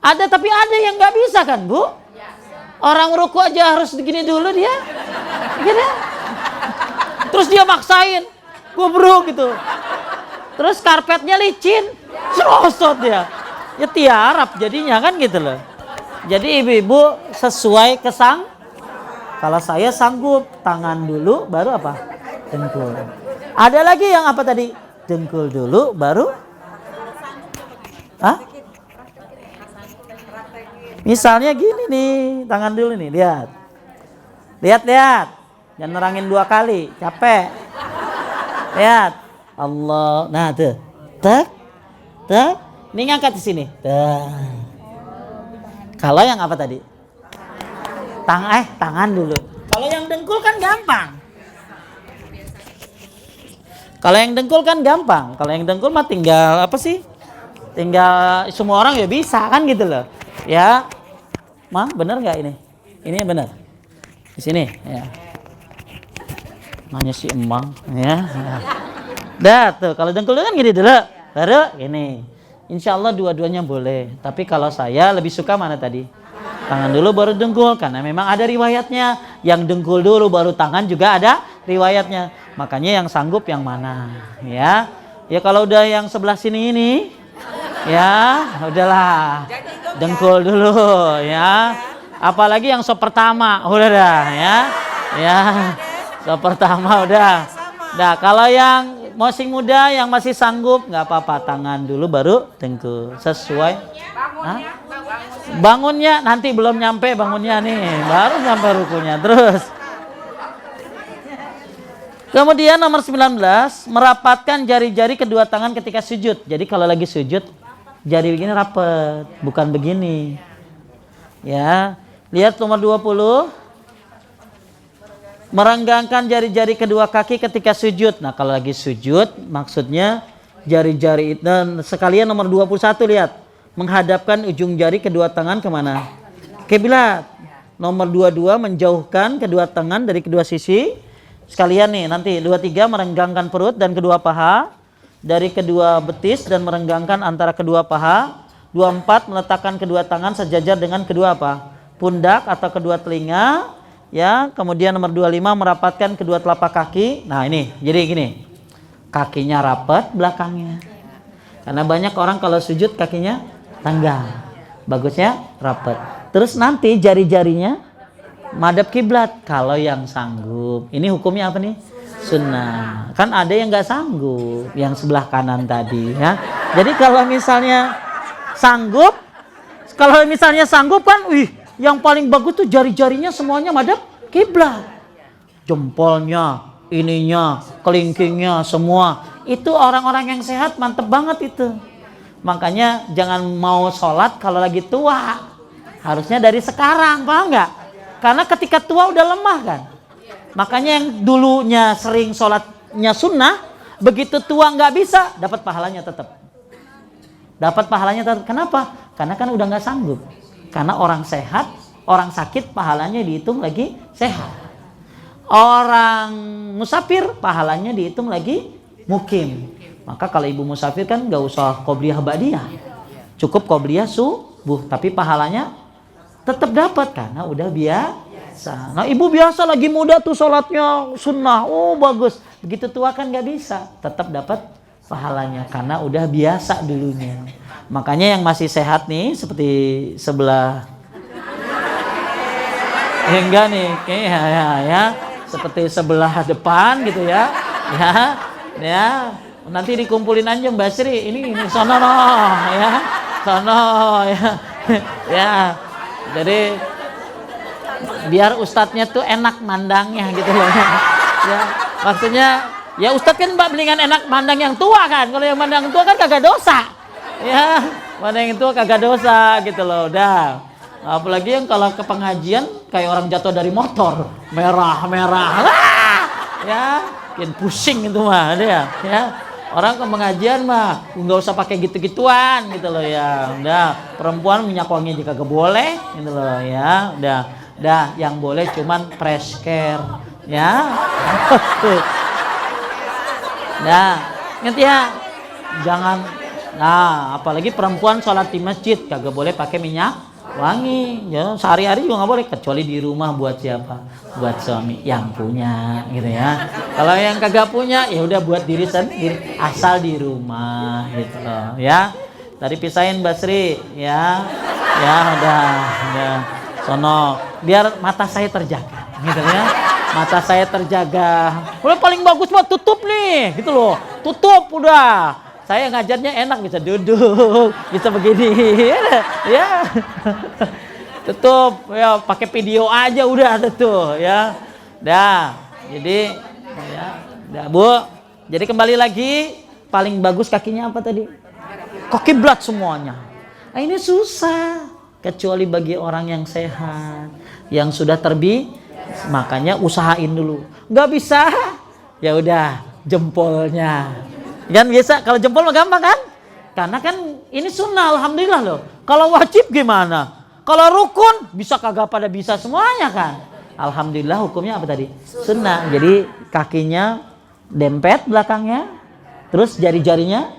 Ada, tapi ada yang nggak bisa kan Bu? Orang ruku aja harus begini dulu dia, gitu. Terus dia maksain, gubruk gitu. Terus karpetnya licin, serosot dia. Ya tiarap jadinya kan gitu loh. Jadi ibu-ibu sesuai kalau saya sanggup tangan dulu baru apa? Dengkul. Ada lagi yang apa tadi? Dengkul dulu baru misalnya gini nih, tangan dulu nih, lihat. Jangan nerangin 2 kali, capek. Lihat. Allah. Nah, tuh. Tak. Ini ngangkat di sini. Kalau yang apa tadi? Tangan dulu. Kalau yang dengkul kan gampang. Kalau yang dengkul mah tinggal apa sih? Tinggal semua orang ya bisa kan gitu loh. Ya. Mah, bener nggak ini? Ini bener. Di sini, ya. Nanya si Emang, ya. Dah tuh, kalau dengkul kan gini dulu. Baru gini. Insya Allah dua-duanya boleh. Tapi kalau saya lebih suka mana tadi? Tangan dulu baru dengkul, karena memang ada riwayatnya. Yang dengkul dulu baru tangan juga ada riwayatnya. Makanya yang sanggup yang mana? Ya, ya kalau udah yang sebelah sini ini, ya udahlah, dengkul dulu, ya. Apalagi yang sop pertama, udah dah, ya. Sop pertama udah. Nah, kalau yang masih muda, yang masih sanggup, nggak apa-apa, tangan dulu baru dengkul, sesuai. Bangunnya nanti belum nyampe, bangunnya nih, baru nyampe rukunya. Terus kemudian nomor 19, merapatkan jari-jari kedua tangan ketika sujud. Jadi kalau lagi sujud, jari begini rapet, bukan begini. Ya, lihat nomor 20. Merenggangkan jari-jari kedua kaki ketika sujud. Nah, kalau lagi sujud maksudnya jari-jari. Dan sekalian nomor 21 lihat. Menghadapkan ujung jari kedua tangan kemana? Kiblat. Nomor 22 menjauhkan kedua tangan dari kedua sisi. Sekalian nih nanti 23 merenggangkan perut dan kedua paha dari kedua betis dan merenggangkan antara kedua paha. 24 meletakkan kedua tangan sejajar dengan kedua apa? Pundak atau kedua telinga. Ya, kemudian nomor 25 merapatkan kedua telapak kaki. Nah, ini jadi gini. Kakinya rapat, belakangnya. Karena banyak orang kalau sujud kakinya tanggal. Bagusnya rapat. Terus nanti jari-jarinya madhab kiblat kalau yang sanggup. Ini hukumnya apa nih? Sunnah. Kan ada yang nggak sanggup, yang sebelah kanan tadi ya. Jadi kalau misalnya sanggup kan, yang paling bagus tuh jari-jarinya semuanya madhab kiblat. Jempolnya, ininya, kelingkingnya semua. Itu orang-orang yang sehat mantep banget itu. Makanya jangan mau sholat kalau lagi tua. Harusnya dari sekarang, paham nggak? Karena ketika tua udah lemah kan. Makanya yang dulunya sering sholatnya sunnah, begitu tua nggak bisa, dapat pahalanya tetap. Dapat pahalanya tetap. Kenapa? Karena kan udah nggak sanggup. Karena orang sehat, orang sakit pahalanya dihitung lagi sehat. Orang musafir pahalanya dihitung lagi mukim. Maka kalau ibu musafir kan nggak usah qobliyah ba'diyah. Cukup qobliyah subuh, tapi pahalanya tetap dapat karena udah biasa. Nah, ibu biasa lagi muda tuh sholatnya sunnah, oh bagus. Begitu tua kan nggak bisa, tetap dapat pahalanya karena udah biasa dulunya. Makanya yang masih sehat nih seperti sebelah enggak nih, ya, seperti sebelah depan gitu ya. Nanti dikumpulin aja Mbak Sri, ini sono ya. Sono ya. Ya. Jadi biar ustadznya tuh enak mandangnya gitu loh. Ya, maksudnya ya ustadz kan Mbak mendingan enak mandang yang tua kan. Kalau yang mandang tua kan kagak dosa. Ya, mandang yang tua kagak dosa gitu loh. Udah. Apalagi yang kalau ke pengajian kayak orang jatuh dari motor, merah. Ya, bikin pusing itu mah dia, ya. Orang ke pengajian mah nggak usah pakai gitu-gituan gitu loh ya. Udah, perempuan minyak wangi juga gak boleh gitu loh ya. Udah yang boleh cuman fresh care ya. Nah, ingat ya. Jangan apalagi perempuan sholat di masjid kagak boleh pakai minyak wangi ya, sehari-hari juga nggak boleh kecuali di rumah. Buat siapa? Buat suami yang punya gitu ya. Kalau yang kagak punya ya udah buat diri sendiri asal di rumah gitu loh ya. Tadi pisahin Basri ya udah sono biar mata saya terjaga gitu ya. Mata saya terjaga. Udah paling bagus buat tutup nih gitu loh, tutup udah. Saya ngajarnya enak, bisa duduk, bisa begini, ya. Tutup, ya pakai video aja udah tuh, ya. Dah, jadi, ya, dah Bu. Jadi kembali lagi, paling bagus kakinya apa tadi? Kiblat semuanya. Nah, ini susah, kecuali bagi orang yang sehat, yang sudah makanya usahain dulu. Nggak bisa, ya udah jempolnya. Kan biasa kalau jempol mah gampang kan? Karena kan ini sunnah, alhamdulillah loh. Kalau wajib gimana? Kalau rukun bisa kagak pada bisa semuanya kan? Alhamdulillah hukumnya apa tadi? Sunnah. Jadi kakinya dempet belakangnya, terus jari-jarinya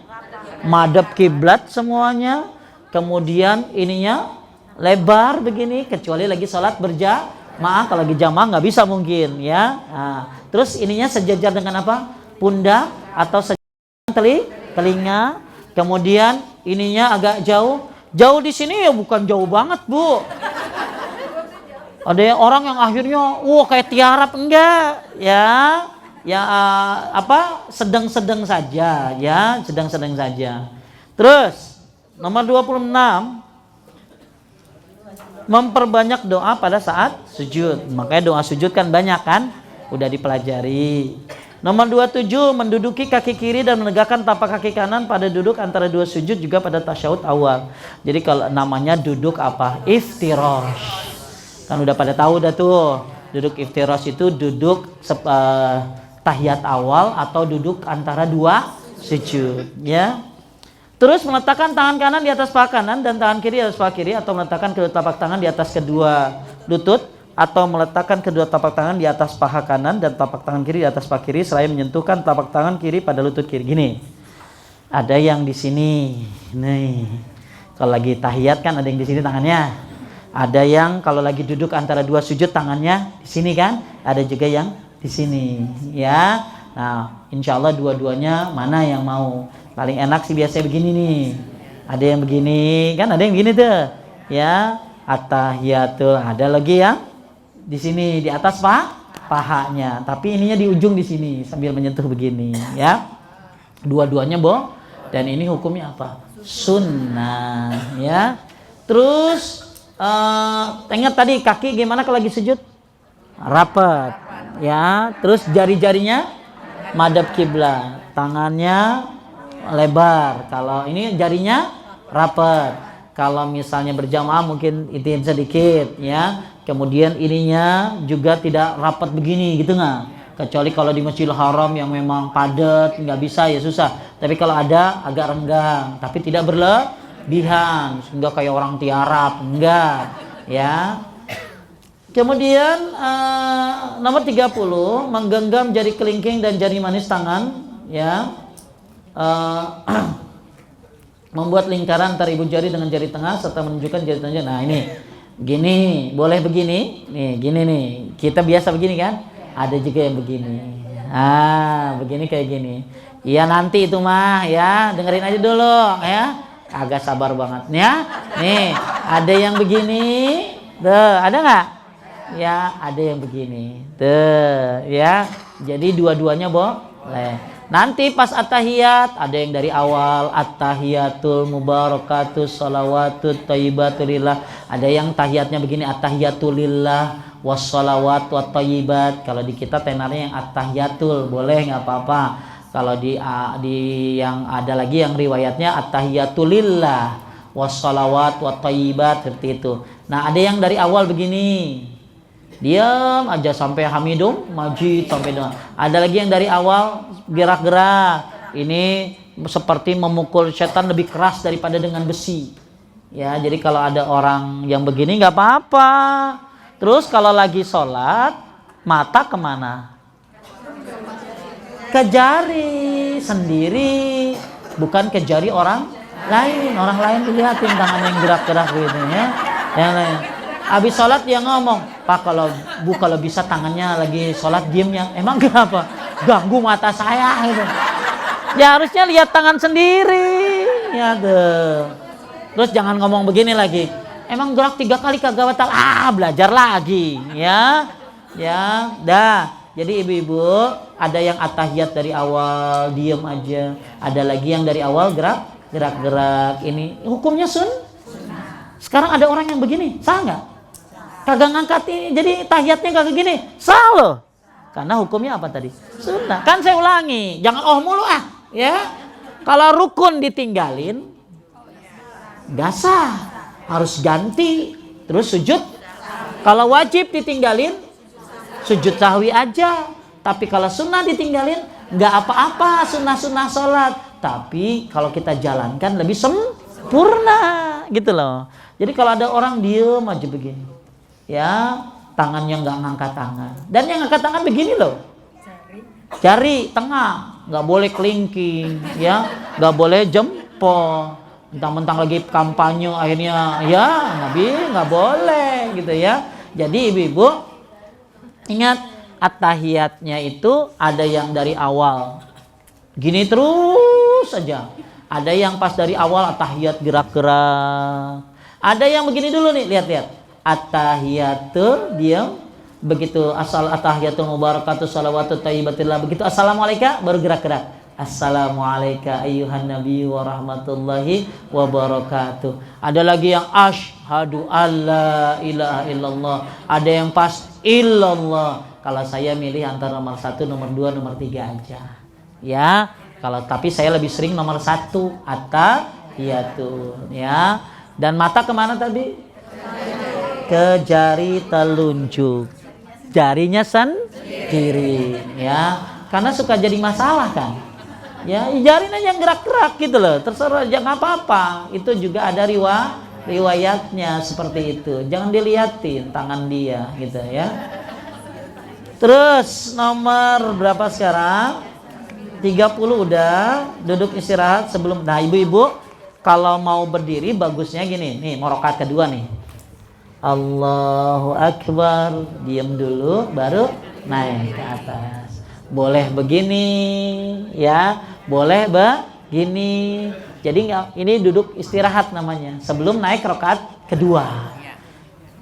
madhab kiblat semuanya. Kemudian ininya lebar begini, kecuali lagi sholat berjamaah. Kalau lagi jamaah nggak bisa mungkin ya. Nah, terus ininya sejajar dengan apa? Pundak atau telinga, kemudian ininya agak jauh di sini ya bukan jauh banget Bu. Ada orang yang akhirnya, kayak tiarap enggak ya, sedang-sedang saja ya, sedang-sedang saja. Terus nomor 26 memperbanyak doa pada saat sujud. Makanya doa sujud kan banyak kan, udah dipelajari. Nomor 27 menduduki kaki kiri dan menegakkan tapak kaki kanan pada duduk antara dua sujud juga pada tasyahud awal. Jadi kalau namanya duduk apa? Iftirash. Kan udah pada tahu dah tuh. Duduk iftirash itu duduk tahiyat awal atau duduk antara dua sujud, ya. Terus meletakkan tangan kanan di atas paha kanan dan tangan kiri di atas paha kiri, atau meletakkan kedua telapak tangan di atas kedua lutut, atau meletakkan kedua telapak tangan di atas paha kanan dan telapak tangan kiri di atas paha kiri, seraya menyentuhkan telapak tangan kiri pada lutut kiri. Gini. Ada yang di sini. Nih. Kalau lagi tahiyat kan ada yang di sini tangannya. Ada yang kalau lagi duduk antara dua sujud tangannya di sini kan. Ada juga yang di sini, ya. Nah, insya Allah dua-duanya mana yang mau. Paling enak sih biasanya begini nih. Ada yang begini, kan ada yang begini tuh. Ya, at-tahiyatul. Ada lagi yang di sini di atas pahanya, tapi ininya di ujung di sini sambil menyentuh begini, ya. Dua-duanya dan ini hukumnya apa? Sunnah, ya. Terus ingat tadi kaki gimana kalau lagi sujud? Rapat, ya. Terus jari-jarinya madhab kiblat, tangannya lebar. Kalau ini jarinya rapat. Kalau misalnya berjamaah mungkin itu sedikit, ya. Kemudian ininya juga tidak rapat begini, gitu nggak? Kecuali kalau di Masjidil Haram yang memang padat, nggak bisa ya susah. Tapi kalau ada agak renggang, tapi tidak berlebihan, sehingga kayak orang tiarap, enggak, ya. Kemudian nomor 30, menggenggam jari kelingking dan jari manis tangan, ya. Membuat lingkaran antara ibu jari dengan jari tengah serta menunjukkan jari tengah. Nah ini, gini, boleh begini, nih, gini nih. Kita biasa begini kan? Ada juga yang begini. Begini kayak gini. Iya nanti itu mah, ya, dengerin aja dulu, ya. Agak sabar banget, ya. Nih, ada yang begini, tuh, ada nggak? Ya, ada yang begini, tuh, ya. Jadi dua-duanya boleh. Nanti pas at-tahiyat ada yang dari awal at-tahiyatul mubarakatus shalawatut thayyibatulillah. Ada yang tahiyatnya begini at-tahiyatulillah wassalawat wat thayyibat. Kalau di kita tenarnya yang at-tahiyatul boleh nggak apa-apa. Kalau di yang ada lagi yang riwayatnya at-tahiyatulillah wassalawat wat thayyibat seperti itu. Nah, ada yang dari awal begini. Diam aja sampai hamidum majid sampai dengan. Ada lagi yang dari awal gerak-gerak. Ini seperti memukul setan lebih keras daripada dengan besi. Ya, jadi kalau ada orang yang begini nggak apa-apa. Terus kalau lagi sholat, mata kemana? Ke jari sendiri, bukan ke jari orang lain. Orang lain dilihatin tangan yang gerak-gerak gitu, ya. Yang lain. Habis sholat dia ngomong, Pak kalau bisa tangannya lagi sholat diemnya. Emang kenapa? Ganggu mata saya gitu. Ya harusnya lihat tangan sendiri, ya tuh. Terus jangan ngomong begini lagi. Emang gerak 3 kali kagak batal? Belajar lagi, ya. Ya, dah. Jadi ibu-ibu ada yang at-tahiyat dari awal diem aja. Ada lagi yang dari awal gerak-gerak. Ini hukumnya Sekarang ada orang yang begini, sah nggak? Kagak ngangkat ini, jadi tahiyatnya kagak gini, salah loh. Karena hukumnya apa tadi? Sunnah. Kan saya ulangi, jangan mulu ya. Kalau rukun ditinggalin, nggak sah, harus ganti. Terus sujud. Kalau wajib ditinggalin, sujud sahwi aja. Tapi kalau sunnah ditinggalin, nggak apa-apa sunnah-sunnah sholat. Tapi kalau kita jalankan lebih sempurna, gitu loh. Jadi kalau ada orang diem aja begini, ya, tangannya nggak ngangkat tangan. Dan yang ngangkat tangan begini loh, jari tengah, nggak boleh kelingking, ya, nggak boleh jempol. Mentang-mentang lagi kampanye akhirnya, ya, nggak boleh, gitu ya. Jadi ibu-ibu ingat at-tahiyatnya itu ada yang dari awal, gini terus saja. Ada yang pas dari awal at-tahiyat gerak-gerak. Ada yang begini dulu nih, lihat-lihat. At-tahiyatul diam, begitu asal at-tahiyatul mubarakatuh salawatut thayyibatillah, begitu assalamualaikum baru gerak-gerak. Assalamualaikum ayyuhan nabi wa rahmatullahi wa barakatuh. Ada lagi yang asyhadu alla ilaha illallah. Ada yang pas illallah. Kalau saya milih antara nomor 1, nomor 2, nomor 3 aja. Ya, tapi saya lebih sering nomor 1 at-tahiyatul, ya. Dan mata kemana tadi? Ke jari telunjuk, jarinya sendiri, ya. Karena suka jadi masalah kan. Ya, jari aja yang gerak-gerak gitu loh. Terserah, jangan apa-apa. Itu juga ada riwayatnya seperti itu. Jangan dilihatin tangan dia gitu ya. Terus nomor berapa sekarang? 30 udah. Duduk istirahat sebelum. Nah, ibu-ibu kalau mau berdiri bagusnya gini. Nih, mau rakaat kedua nih. Allahu Akbar. Diam dulu baru naik ke atas. Boleh begini ya, boleh begini. Jadi ini duduk istirahat namanya sebelum naik rakaat kedua.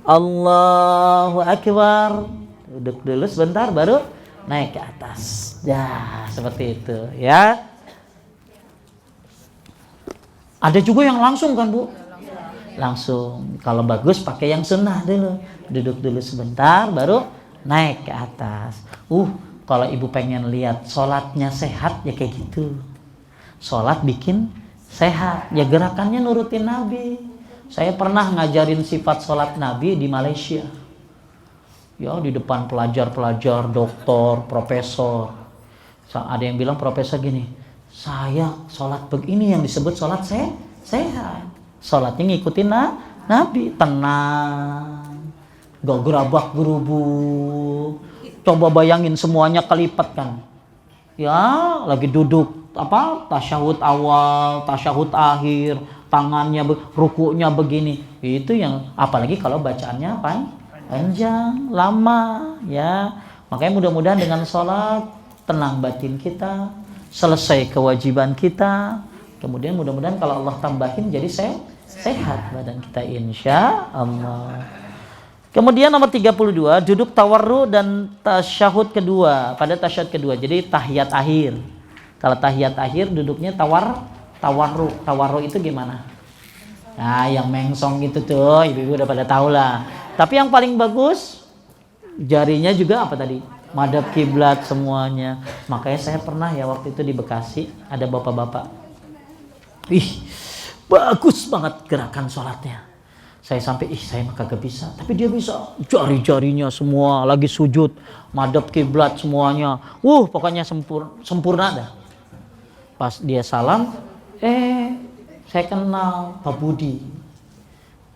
Allahu Akbar. Duduk dulu sebentar baru naik ke atas. Ya, seperti itu ya. Ada juga yang langsung kan, Bu? Langsung. Kalau bagus pakai yang sunnah dulu. Duduk dulu sebentar baru naik ke atas. Kalau ibu pengen lihat sholatnya sehat ya kayak gitu. Sholat bikin sehat. Ya gerakannya nurutin Nabi. Saya pernah ngajarin sifat sholat Nabi di Malaysia. Ya di depan pelajar-pelajar, doktor, profesor. Ada yang bilang profesor gini, saya sholat begini yang disebut sholat sehat. Sholatnya ngikutin Nabi, tenang, gak gerabak-gerubuk. Coba bayangin semuanya kelipat kan. Ya, lagi duduk tasyahud awal, tasyahud akhir, tangannya rukuknya begini. Itu yang apalagi kalau bacaannya panjang, lama ya. Makanya mudah-mudahan dengan sholat tenang batin kita, selesai kewajiban kita. Kemudian mudah-mudahan kalau Allah tambahin jadi sehat badan kita insya Allah. Kemudian nomor 32, duduk tawarru dan tasyahud kedua. Pada tasyahud kedua, jadi tahiyat akhir. Kalau tahiyat akhir duduknya tawarru. Tawarru itu gimana? Nah, yang mengsong itu tuh, ibu-ibu udah pada tahu lah. Tapi yang paling bagus, jarinya juga apa tadi? Madhab kiblat semuanya. Makanya saya pernah ya waktu itu di Bekasi, ada bapak-bapak. Bagus banget gerakan sholatnya. Saya sampai saya mah kagak bisa, tapi dia bisa. Jari-jarinya semua lagi sujud, madhab kiblat semuanya. Pokoknya sempurna dah. Pas dia salam, saya kenal Pak Budi.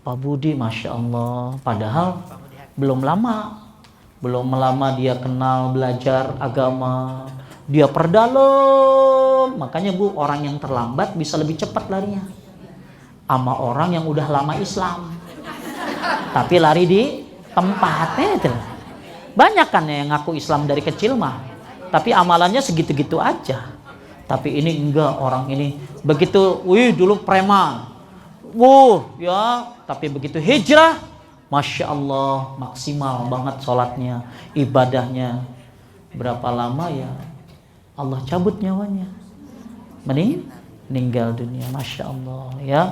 Pak Budi, Masya Allah. Padahal belum lama dia kenal belajar agama. Dia perdalam. Makanya Bu, orang yang terlambat bisa lebih cepat larinya. Sama orang yang udah lama Islam tapi lari di tempatnya itu. Banyak kan yang ngaku Islam dari kecil mah, tapi amalannya segitu-gitu aja. Tapi ini enggak, orang ini begitu, dulu preman, ya, tapi begitu hijrah, Masya Allah, maksimal banget sholatnya, ibadahnya. Berapa lama ya Allah cabut nyawanya, meninggal dunia, Masya Allah ya.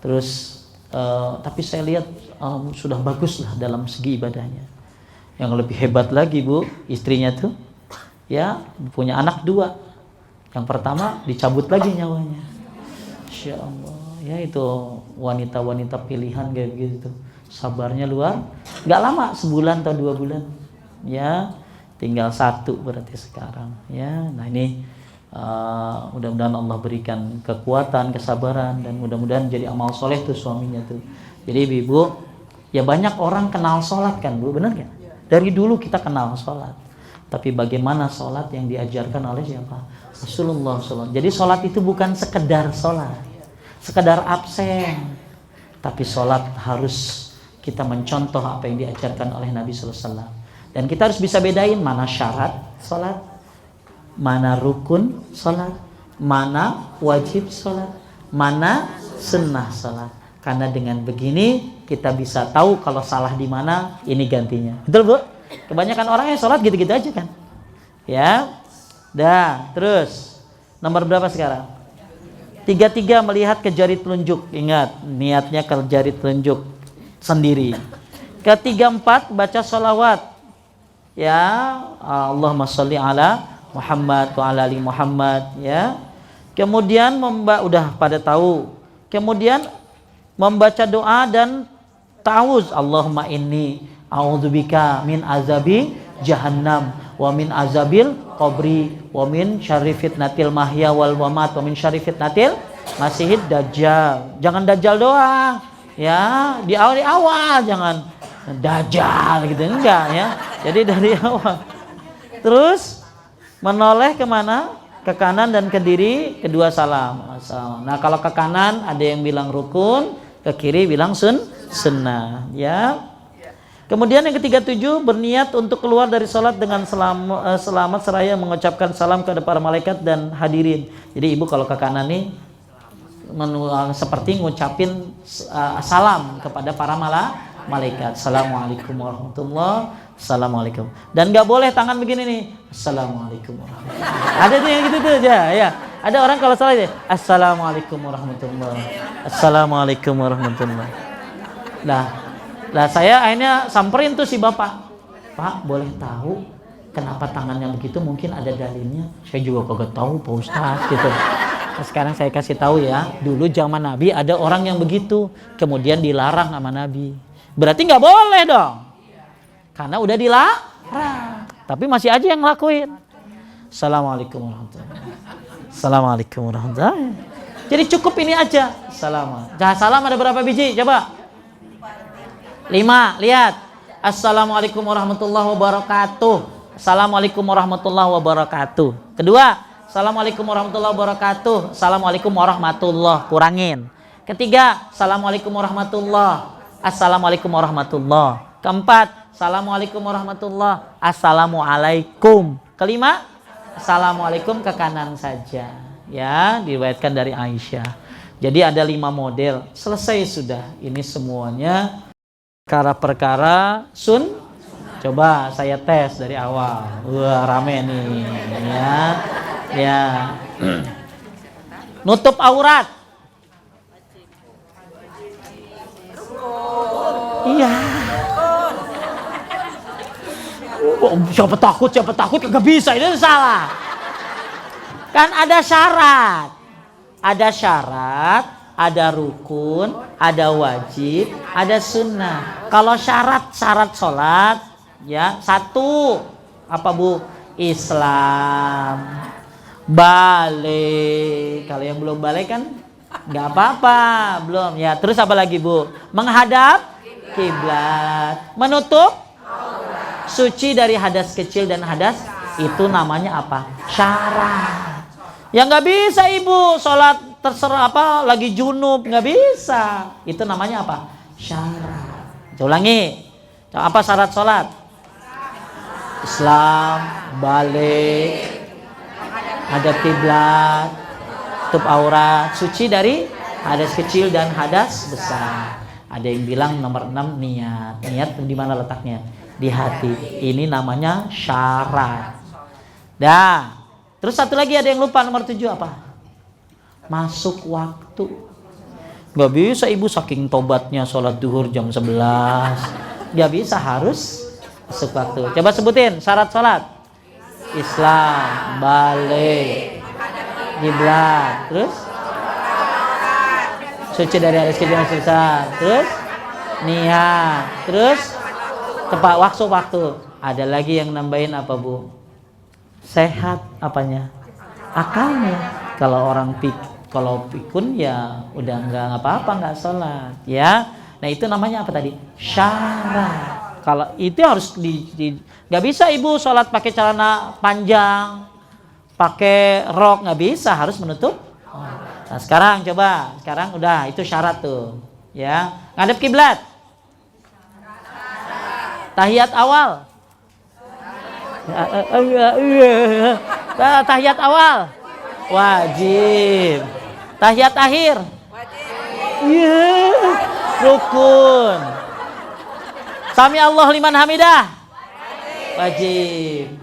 Terus tapi saya lihat sudah bagus lah dalam segi ibadahnya. Yang lebih hebat lagi Bu, istrinya tuh ya punya anak 2. Yang pertama dicabut lagi nyawanya. Masya Allah ya, itu wanita-wanita pilihan kayak gitu. Sabarnya luar. Gak lama, sebulan atau 2 bulan ya, tinggal 1 berarti sekarang ya. Nah ini mudah-mudahan Allah berikan kekuatan, kesabaran, dan mudah-mudahan jadi amal soleh tuh suaminya tuh. Jadi ibu, ya banyak orang kenal sholat kan Bu, benar gak? Dari dulu kita kenal sholat, tapi bagaimana sholat yang diajarkan oleh siapa? Rasulullah SAW. Jadi sholat itu bukan sekedar sholat, sekedar absen, tapi sholat harus kita mencontoh apa yang diajarkan oleh Nabi SAW. Dan kita harus bisa bedain mana syarat sholat, mana rukun sholat, mana wajib sholat, mana sunnah sholat. Karena dengan begini kita bisa tahu kalau salah di mana, ini gantinya. Betul Bu? Kebanyakan orang yang sholat gitu-gitu aja kan. Ya. Terus nomor berapa sekarang? 33, melihat ke jari telunjuk. Ingat, niatnya ke jari telunjuk sendiri. Ke 34, baca sholawat. Ya, Allahumma sholli ala Muhammad wa ala ali Muhammad ya. Kemudian udah pada tahu. Kemudian membaca doa dan ta'awuz. Allahumma inni a'udzubika min azabi jahannam wa min azabil qabri wa min syarri fitnatil mahya wal mamat wa min syarri fitnatil masihid dajjal. Jangan dajjal doang. Ya, di awal jangan dajjal gitu, enggak ya. Jadi dari awal. Terus menoleh kemana? Ke kanan dan ke diri, kedua salam. Nah, kalau ke kanan ada yang bilang rukun, ke kiri bilang sunnah, ya. Kemudian yang ketiga tujuh, berniat untuk keluar dari sholat dengan selamat seraya mengucapkan salam kepada para malaikat dan hadirin. Jadi ibu kalau ke kanan nih seperti ngucapin salam kepada para malaikat. Assalamualaikum warahmatullahi. Assalamualaikum. Dan nggak boleh tangan begini nih. Assalamualaikum warahmatullahi. Ada tuh yang gitu tuh ya. Ada orang kalau salah ya. Assalamualaikum warahmatullahi. Assalamualaikum warahmatullahi. Lah saya akhirnya samperin tuh si bapak. Pak, boleh tahu kenapa tangannya begitu? Mungkin ada dalilnya. Saya juga kagak tahu Pak Ustaz gitu. Nah, sekarang saya kasih tahu ya. Dulu zaman Nabi ada orang yang begitu. Kemudian dilarang sama Nabi. Berarti nggak boleh dong. Karena udah dilarang. Tapi masih aja yang ngelakuin. Assalamualaikum warahmatullahi wabarakatuh. Assalamualaikum warahmatullahi wabarakatuh. Jadi cukup ini aja. Salam ada berapa biji? Coba. 5. Lihat. Assalamualaikum warahmatullahi wabarakatuh. Assalamualaikum warahmatullahi wabarakatuh. Kedua. Assalamualaikum warahmatullahi wabarakatuh. Assalamualaikum warahmatullahi. Kurangin. Ketiga. Assalamualaikum warahmatullahi. Assalamualaikum warahmatullahi. Keempat. Assalamualaikum warahmatullahi. Assalamualaikum. Kelima. Assalamualaikum ke kanan saja. Ya, diriwayatkan dari Aisyah. Jadi ada 5 model. Selesai sudah. Ini semuanya perkara Coba saya tes dari awal. Wah, rame nih. Ya. Nutup aurat. Iya. Siapa takut nggak bisa, itu salah. Kan ada syarat, ada rukun, ada wajib, ada sunnah. Kalau syarat sholat, ya 1 apa Bu? Islam, balik. Kalau yang belum balik kan nggak apa-apa, belum. Ya terus apa lagi Bu? Menghadap kiblat, menutup suci dari hadas kecil dan hadas, itu namanya apa? Syarat. Ya nggak bisa ibu sholat terserah apa lagi junub, nggak bisa. Itu namanya apa? Syarat. Ulangi. Apa syarat sholat? Islam, balik, hadap kiblat, tutup aurat, suci dari hadas kecil dan hadas besar. Ada yang bilang nomor 6 niat. Niat di mana letaknya? Di hati. Ini namanya syarat. Dah. Terus satu lagi ada yang lupa, nomor 7 apa? Masuk waktu. Gak bisa ibu saking tobatnya sholat duhur jam 11. Gak bisa, harus masuk waktu. Coba sebutin syarat sholat. Islam, balik, kiblat, terus suci dari hadas kecil dan besar, terus niat, terus tepat waktu. Ada lagi yang nambahin apa Bu? Sehat apanya? Akalnya. Kalau orang pikun ya udah nggak apa-apa, nggak sholat ya. Nah itu namanya apa tadi? Syarat. Kalau itu harus nggak bisa ibu sholat pakai celana panjang, pakai rok, nggak bisa, harus menutup. Nah sekarang udah itu syarat tuh ya. Ngadep kiblat. Tahiyat awal. Tahiyat awal wajib. Tahiyat akhir wajib. Rukun. Sami Allah liman hamidah wajib.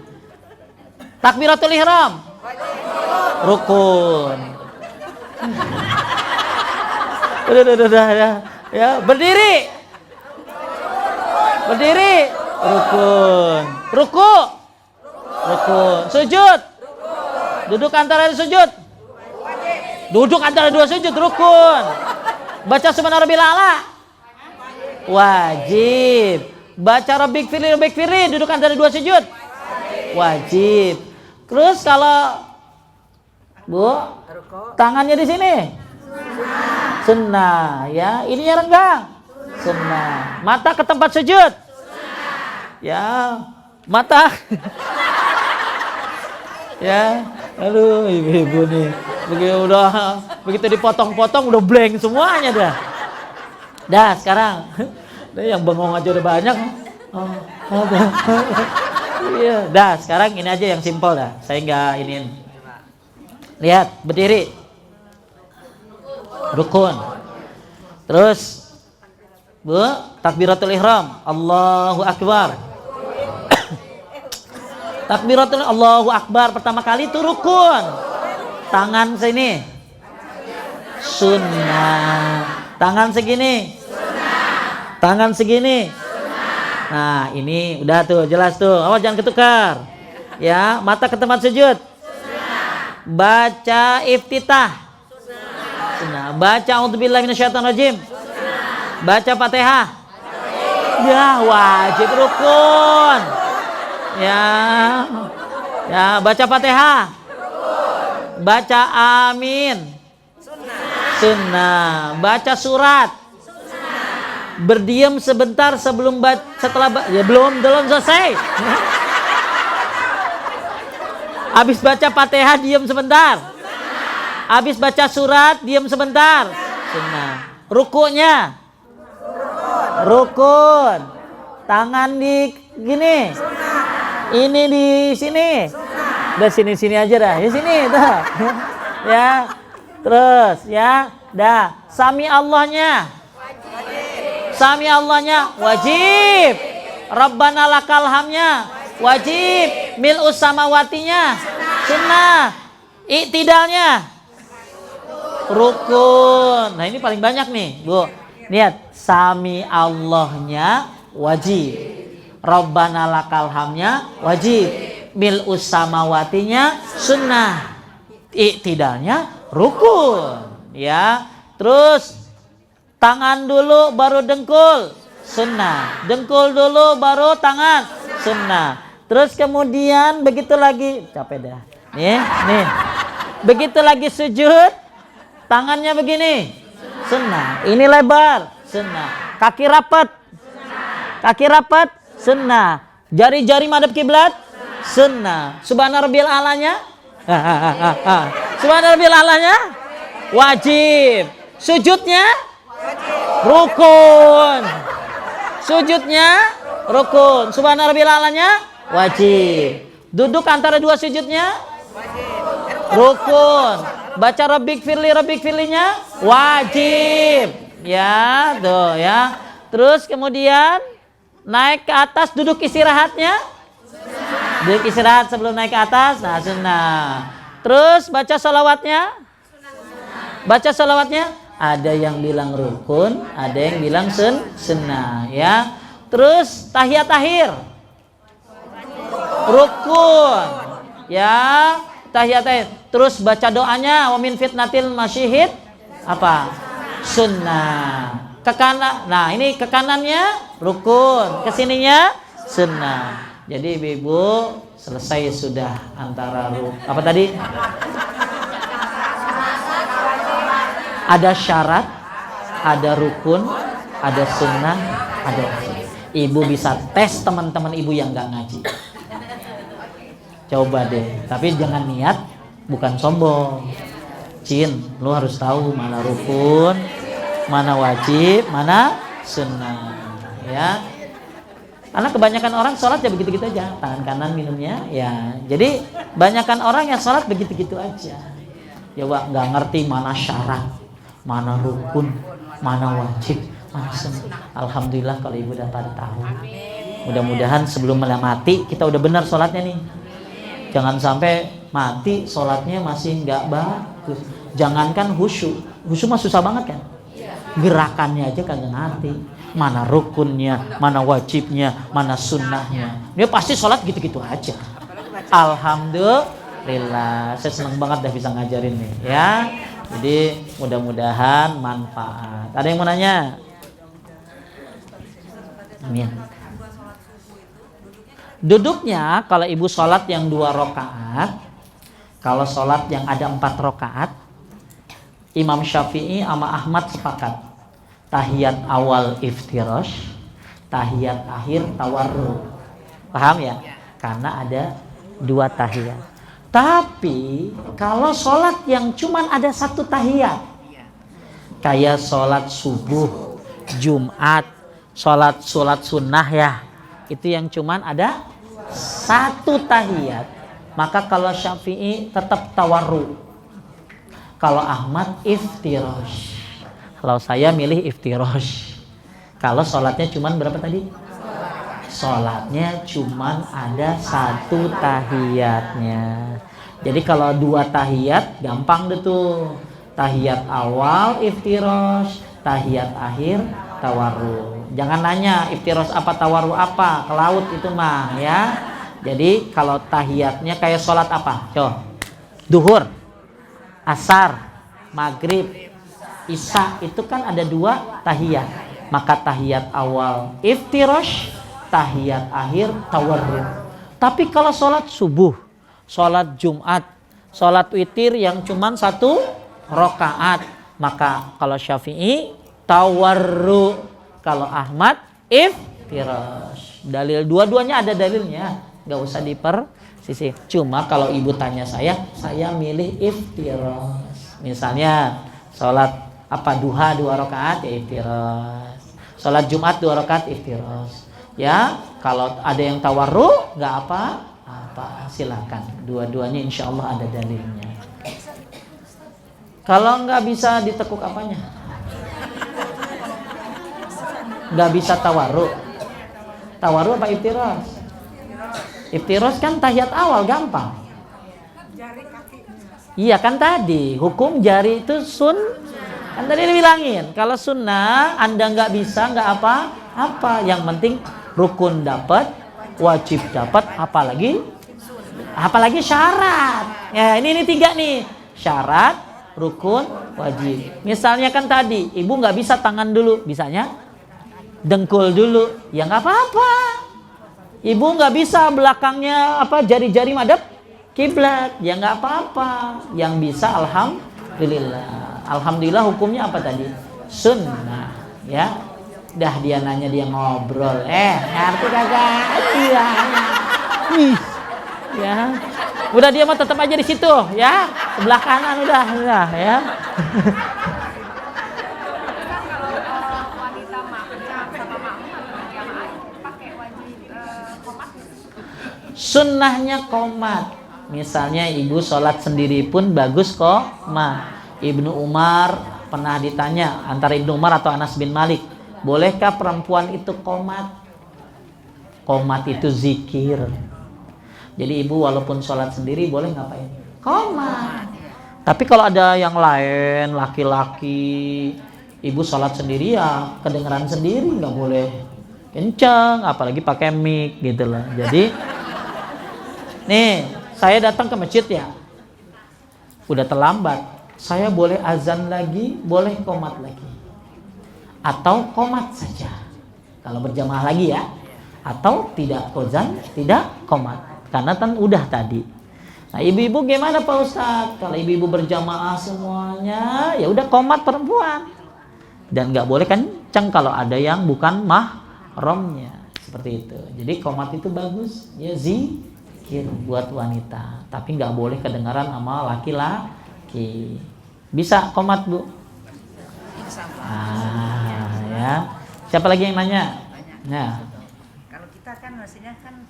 Takbiratul ihram rukun. Udah ya. Berdiri rukun. Rukun. Sujud. Duduk antara sujud. Duduk antara 2 sujud rukun. Baca subhana rabbil a'la wajib. Baca rabbik firli duduk antara 2 sujud wajib. Terus kalau Bu, tangannya di sini. Sunnah, ya. Ini yang renggang. Sunnah. Mata ke tempat sujud. Ya, mata. Ya, aduh ibu-ibu nih. Begitu dipotong-potong udah blank semuanya dah. Dah sekarang, yang bengong aja udah banyak. Iya, dah sekarang ini aja yang simpel dah. Saya nggak iniin. Lihat, berdiri. Rukun. Terus Bu, takbiratul ihram. Allahu akbar. Takbiratul Allahu akbar pertama kali itu rukun. Tangan sini. Sunnah. Tangan segini. Tangan segini. Nah, ini udah tuh, jelas tuh. Awas jangan ketukar. Ya, mata ke tempat sujud. Baca iftitah. Sunnah. Baca a'udzubillahi minasyaitonirrajim. Baca Fatihah. Ya, wajib rukun. Ya. Ya, baca Fatihah. Baca amin. Sunnah. Baca surat. Berdiam sebentar sebelum ya belum selesai. Habis baca Fatihah diam sebentar. Habis baca surat diam sebentar. Sunnah. Rukunya. Rukun. Tangan di gini. Ini di sini. Udah sini aja dah. Di sini dah. Ya. Terus ya. Dah. Sami Allahnya. Sami Allahnya wajib. Rabbana lakal hamnya wajib. Mil'us samawatinya sunnah. Iktidalnya rukun. Nah ini paling banyak nih Bu. Lihat, sami Allahnya wajib. Rabbana lakal hamnya wajib. Mil'us samawatinya sunnah. Iktidalnya rukun. Ya. Terus tangan dulu baru dengkul, sunnah. Dengkul dulu baru tangan, sunnah. Terus kemudian begitu lagi, capek dah. Nih. Begitu lagi sujud, tangannya begini, sunnah. Ini lebar, sunnah. Kaki rapat, sunnah. Jari-jari madhab kiblat, sunnah. Subhana rabbiyal a'lanya, subhana rabbiyal a'lanya, wajib. Sujudnya rukun. Sujudnya rukun. Subhana rabbil a'lanya wajib. Duduk antara dua sujudnya rukun. Baca rabbik firlinya wajib. Ya, tuh ya. Terus kemudian naik ke atas duduk istirahatnya. Duduk istirahat sebelum naik ke atas. Nah, sunnah. Terus baca salawatnya. Baca salawatnya. Ada yang bilang rukun, ada yang bilang sunnah, ya. Terus tahiyat akhir rukun, ya. Tahiyat akhir. Terus baca doanya wa min fitnatil masyihid apa? Sunnah. Ke kanan. Nah, ini ke kanannya rukun, ke sininya sunnah. Jadi Ibu selesai sudah antara apa tadi? Ada syarat, ada rukun, ada sunnah, ada wajib. Ibu bisa tes teman-teman ibu yang gak ngaji. Coba deh, tapi jangan niat, bukan sombong. Cin, lu harus tahu mana rukun, mana wajib, mana sunnah. Ya, karena kebanyakan orang sholat ya begitu-gitu aja, tangan kanan minumnya, ya. Jadi banyakan orang yang sholat begitu-gitu aja. Ya, nggak ngerti mana syarat, mana rukun, mana wajib, mana sunnah. Alhamdulillah kalau ibu udah pada tahu. Mudah-mudahan sebelum mati kita udah benar sholatnya nih. Jangan sampai mati sholatnya masih nggak bagus. Jangankan khusyuk, khusyuk mah susah banget kan. Gerakannya aja kagak ngerti. Mana rukunnya, mana wajibnya, mana sunnahnya. Dia pasti sholat gitu-gitu aja. Alhamdulillah, saya senang banget dah bisa ngajarin nih, ya. Jadi mudah-mudahan manfaat. Ada yang mau nanya? Amin. Duduknya kalau ibu sholat yang 2 rakaat Kalau sholat yang ada 4 rakaat, Imam Syafi'i sama Ahmad sepakat. Tahiyat awal iftirash, tahiyat akhir tawarruk. Paham ya? Karena ada 2 tahiyat. Tapi kalau sholat yang cuman ada 1 tahiyat, kayak sholat subuh, Jumat, sholat sunnah ya, itu yang cuman ada 1 tahiyat, maka kalau Syafi'i tetap tawarruk. Kalau Ahmad iftirash. Kalau saya milih iftirash. Kalau sholatnya cuman berapa tadi? Sholatnya cuman ada 1 tahiyatnya. Jadi kalau 2 tahiyat gampang deh tuh. Tahiyat awal iftirash, tahiyat akhir tawarruk. Jangan nanya iftirash apa tawarruk apa, ke laut itu mah ya. Jadi kalau tahiyatnya kayak sholat apa? Coba. Duhur, asar, maghrib, isya, itu kan ada 2 tahiyat. Maka tahiyat awal iftirash, tahiyat akhir tawarruk. Tapi kalau sholat subuh, sholat Jumat, sholat witir yang cuman 1 rakaat, maka kalau Syafi'i tawarruk, kalau Ahmad iftirash. Dalil dua-duanya ada dalilnya. Gak usah dipersisi. Cuma kalau ibu tanya saya milih iftirash. Misalnya sholat apa duha 2 rakaat ya iftirash. Sholat Jumat 2 rakaat iftirash. Ya kalau ada yang tawarruk nggak apa silakan. Dua-duanya insya Allah ada dalilnya. Kalau nggak bisa ditekuk apanya? Nggak bisa tawarruk. Tawarruk apa iftirash? Iftirash kan tahiyat awal gampang. Iya kan tadi hukum jari itu kan tadi dibilangin kalau sunnah Anda nggak bisa nggak apa-apa, yang penting rukun dapat, wajib dapat, apalagi syarat. Ya ini 3 nih, syarat, rukun, wajib. Misalnya kan tadi ibu nggak bisa tangan dulu, bisanya dengkul dulu, ya nggak apa-apa. Ibu nggak bisa belakangnya jari-jari madep kiblat, ya nggak apa-apa. Yang bisa alhamdulillah hukumnya apa tadi? Sunnah, ya. Dah dia nanya dia ngobrol, ngerti kagak? Iya. Ya. Udah dia mah tetap aja di situ, ya. Sebelah kanan udah ya. Sunnahnya qomat. Misalnya ibu sholat sendiri pun bagus qomat. Ibnu Umar pernah ditanya antara Ibnu Umar atau Anas bin Malik, bolehkah perempuan itu qomat? Qomat itu zikir. Jadi ibu walaupun sholat sendiri boleh ngapain? Qomat. Tapi kalau ada yang lain, laki-laki, ibu sholat sendiri ya kedengeran sendiri, nggak boleh kencang, apalagi pakai mic gitu loh. Jadi nih, saya datang ke masjid ya, udah terlambat. Saya boleh azan lagi, boleh qomat lagi, atau qomat saja kalau berjamaah lagi ya, atau tidak azan, tidak qomat, karena kan udah tadi. Nah ibu-ibu gimana Pak Ustadz? Kalau ibu-ibu berjamaah semuanya, ya udah qomat perempuan, dan nggak boleh kencang kalau ada yang bukan mahramnya, seperti itu. Jadi qomat itu bagus, ya buat wanita, tapi nggak boleh kedengaran sama laki-laki. Bisa qomat Bu? Ya. Siapa lagi yang nanya? Ya. Kalau kita kan maksudnya kan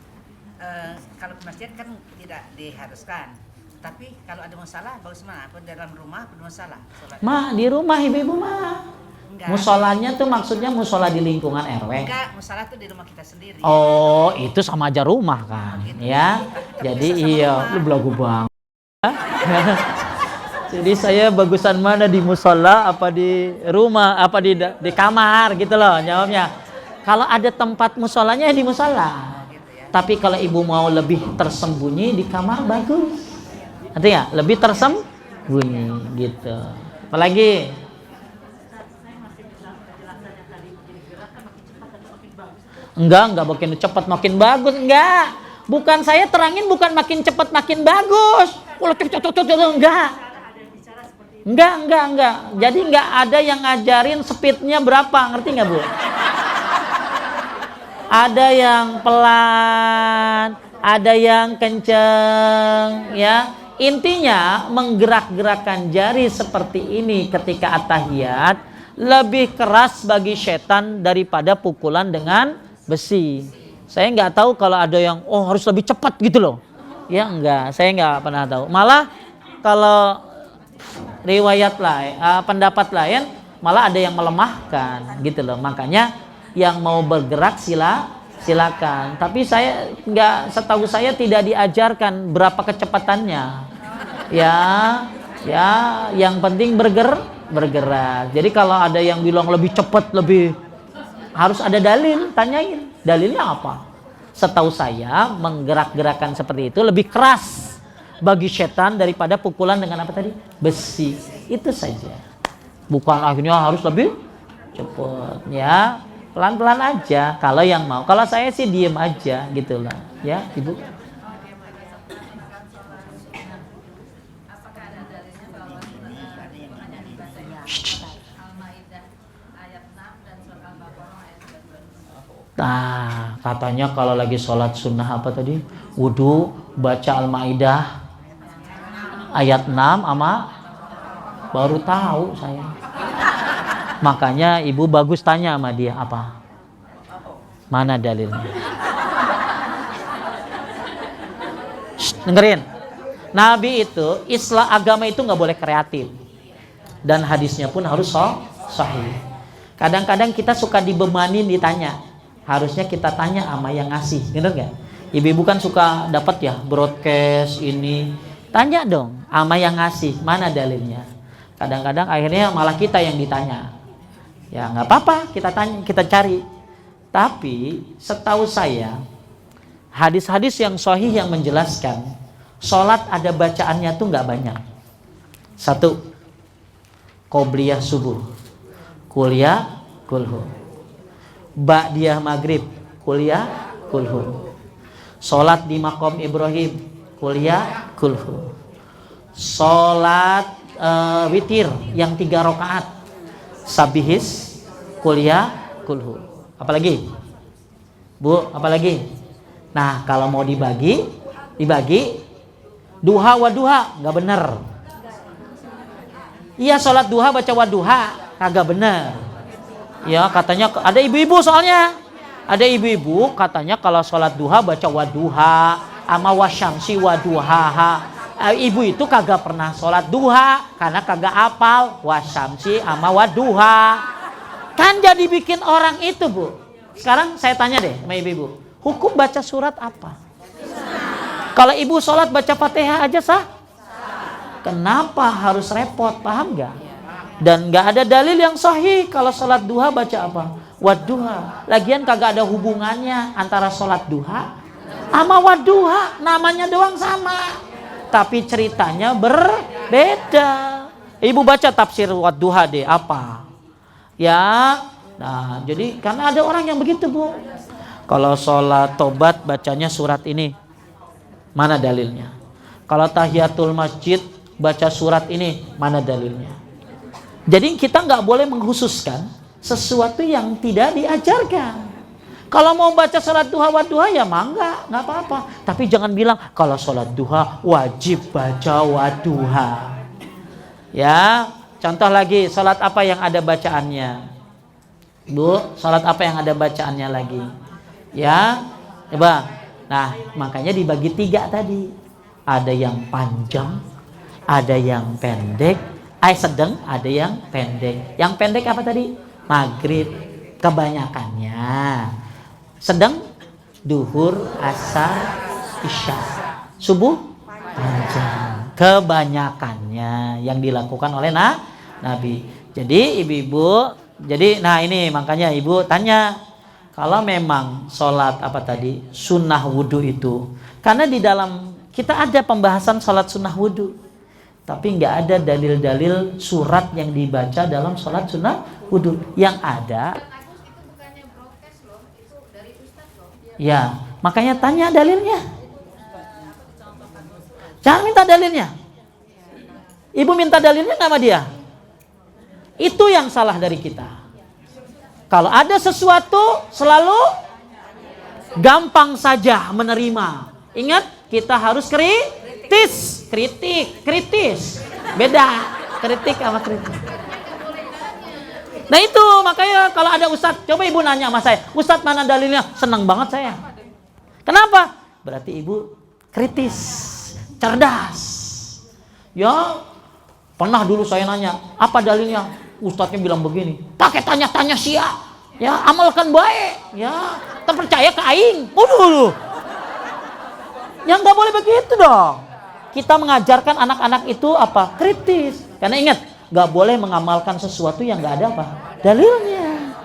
kalau ke masjid kan tidak diharuskan. Tapi kalau ada masalah bagus mana? Apa dalam rumah apa masalah? Di rumah ibu-ibu musolanya tuh maksudnya musola di lingkungan RW. Enggak, musola tuh di rumah kita sendiri. Oh, itu sama aja rumah kan, gitu. Ya. Jadi lu belagu banget. Jadi saya bagusan mana di musola apa di rumah apa di kamar gitu loh jawabnya. Kalau ada tempat musolanya di musola. Gitu ya. Tapi kalau ibu mau lebih tersembunyi di kamar bagus. Artinya lebih tersembunyi gitu. Apalagi enggak makin cepat makin bagus, enggak. Bukan saya terangin bukan makin cepat makin bagus. enggak. Enggak. Jadi enggak ada yang ngajarin speednya berapa, ngerti nggak Bu? Ada yang pelan, ada yang kenceng, ya. Intinya menggerak-gerakkan jari seperti ini ketika at-tahiyat lebih keras bagi setan daripada pukulan dengan besi. Saya nggak tahu kalau ada yang harus lebih cepat gitu loh. Ya enggak, saya nggak pernah tahu. Malah kalau riwayat lain, pendapat lain malah ada yang melemahkan gitu loh. Makanya yang mau bergerak silakan. Tapi saya nggak, setahu saya tidak diajarkan berapa kecepatannya. Ya, yang penting bergerak. Jadi kalau ada yang bilang lebih cepat, lebih harus ada dalil, tanyain. Dalilnya apa? Setahu saya menggerak-gerakan seperti itu lebih keras bagi setan daripada pukulan dengan apa tadi? Besi. Itu saja. Bukan akhirnya harus lebih cepat, ya. Pelan-pelan aja kalau yang mau. Kalau saya sih diem aja gitu lah, ya Ibu. Nah, katanya kalau lagi sholat sunnah apa tadi? Wudu, baca Al-Maidah ayat 6 sama baru tahu saya. Makanya Ibu bagus tanya sama dia apa? Mana dalilnya? Dengerin. Nabi itu, Islam agama itu nggak boleh kreatif. Dan hadisnya pun harus sahih. Kadang-kadang kita suka dibemanin ditanya. Harusnya kita tanya sama yang ngasih, bener nggak? Ibu-ibu kan suka dapat ya broadcast ini. Tanya dong sama yang ngasih, mana dalilnya? Kadang-kadang akhirnya malah kita yang ditanya. Ya nggak apa-apa, kita tanya, kita cari. Tapi setahu saya hadis-hadis yang sahih yang menjelaskan sholat ada bacaannya tuh nggak banyak. 1. Qobliyah subuh, kuliah kulhu. Ba'diyah maghrib, kuliah kulhu. Sholat di maqam Ibrahim, kuliah kulhu. Sholat witir yang 3 rakaat, sabihis, kuliah kulhu. Apalagi? Bu, apalagi? Nah, kalau mau dibagi duha wa duha, nggak bener. Iya, sholat duha baca wa duha, kagak bener. Ya, katanya ada ibu-ibu soalnya. Ada ibu-ibu katanya kalau sholat duha baca wa duha ama wasyamsi wa duhaha. Ibu itu kagak pernah sholat duha karena kagak apal wasyamsi ama wa duha. Kan jadi bikin orang itu, Bu. Sekarang saya tanya deh sama ibu-ibu, hukum baca surat apa? Kalau ibu sholat baca Fatihah aja sah? Kenapa harus repot, paham gak? Dan gak ada dalil yang sahih kalau sholat duha baca apa? Wadduha. Lagian kagak ada hubungannya antara sholat duha sama wadduha, namanya doang sama, tapi ceritanya berbeda. Ibu baca tafsir wadduha deh, apa? Ya, nah jadi karena ada orang yang begitu, Bu. Kalau sholat tobat bacanya surat ini, mana dalilnya? Kalau tahiyatul masjid baca surat ini, mana dalilnya? Jadi kita nggak boleh mengkhususkan sesuatu yang tidak diajarkan. Kalau mau baca sholat duha wa duha ya mangga, nggak apa-apa. Tapi jangan bilang kalau sholat duha wajib baca wa duha. Ya, contoh lagi, sholat apa yang ada bacaannya? Bu, sholat apa yang ada bacaannya lagi? Ya, coba. Nah, makanya dibagi 3 tadi. Ada yang panjang, ada yang pendek, sedang, ada yang pendek. Yang pendek apa tadi? Maghrib kebanyakannya. Sedang duhur, asar, isya. Subuh panjang kebanyakannya yang dilakukan oleh Nabi. Jadi ibu-ibu, jadi nah ini makanya ibu tanya, kalau memang sholat apa tadi sunnah wudhu itu, karena di dalam kita ada pembahasan sholat sunnah wudhu, tapi nggak ada dalil-dalil surat yang dibaca dalam sholat sunnah wudhu. Yang ada, ya makanya tanya dalilnya. Jangan minta dalilnya. Ibu minta dalilnya sama dia. Itu yang salah dari kita. Kalau ada sesuatu selalu gampang saja menerima. Ingat, kita harus kritis. Beda kritik sama kritik. Nah itu makanya kalau ada ustadz, coba ibu nanya sama saya, ustadz mana dalilnya? Senang banget saya. Kenapa? Berarti ibu kritis, cerdas. Ya, pernah dulu saya nanya, apa dalilnya? Ustadznya bilang begini, pakai tanya-tanya sia, ya amalkan baik, ya terpercaya ke aing. Waduh, yang nggak boleh begitu dong. Kita mengajarkan anak-anak itu apa? Kritis. Karena ingat, nggak boleh mengamalkan sesuatu yang nggak ada apa? Dalilnya.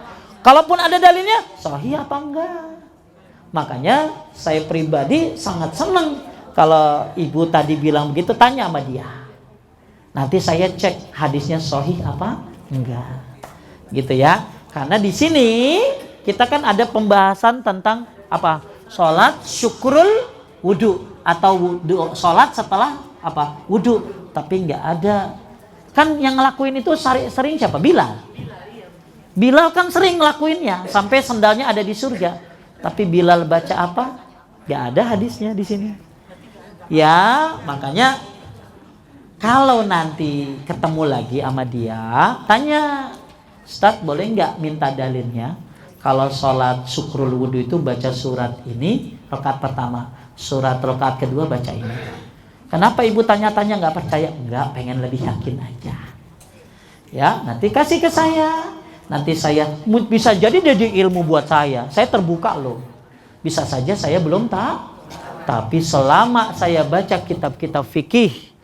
Kalaupun ada dalilnya, sahih apa enggak? Makanya saya pribadi sangat senang kalau ibu tadi bilang begitu, tanya sama dia. Nanti saya cek hadisnya sahih apa enggak. Gitu ya. Karena di sini kita kan ada pembahasan tentang apa? Salat syukrul wudu atau wudu, salat setelah apa? Wudu. Tapi enggak ada. Kan yang ngelakuin itu sering siapa? Bilal. Bilal kan sering ngelakuinnya sampai sendalnya ada di surga. Tapi Bilal baca apa? Gak ada hadisnya di sini. Ya, makanya kalau nanti ketemu lagi sama dia, tanya, Ustadz boleh nggak minta dalilnya? Kalau sholat syukrul wudu itu baca surat ini, rakaat pertama. Surat rakaat kedua baca ini. Kenapa ibu tanya-tanya nggak percaya? Enggak, pengen lebih yakin aja. Ya, nanti kasih ke saya. Nanti saya bisa jadi ilmu buat saya. Saya terbuka loh. Bisa saja saya belum tahu. Tapi selama saya baca kitab-kitab fikih,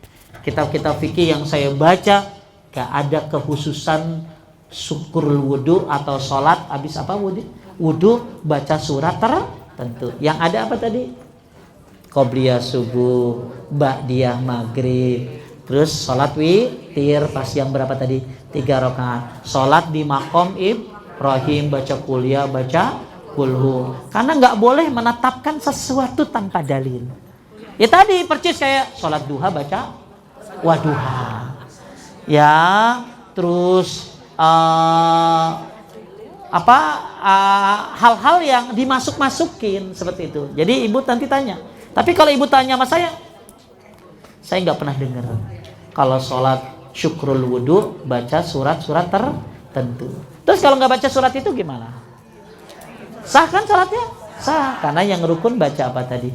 yang saya baca, gak ada kekhususan syukur wudu atau sholat habis apa wudu baca surat tertentu. Yang ada apa tadi? Qobliyah subuh, ba'diyah maghrib, terus sholat witir pas yang berapa tadi? 3 rakaat. Sholat di maqam Ibrahim, baca kuliah, baca kulhu. Karena nggak boleh menetapkan sesuatu tanpa dalil. Ya tadi percis kayak sholat duha baca waduha. Ya, terus hal-hal yang dimasuk-masukin seperti itu. Jadi ibu nanti tanya. Tapi kalau ibu tanya sama saya nggak pernah dengar. Kalau sholat syukrul wudu baca surat-surat tertentu. Terus kalau nggak baca surat itu gimana? Sah kan sholatnya? Sah, karena yang rukun baca apa tadi?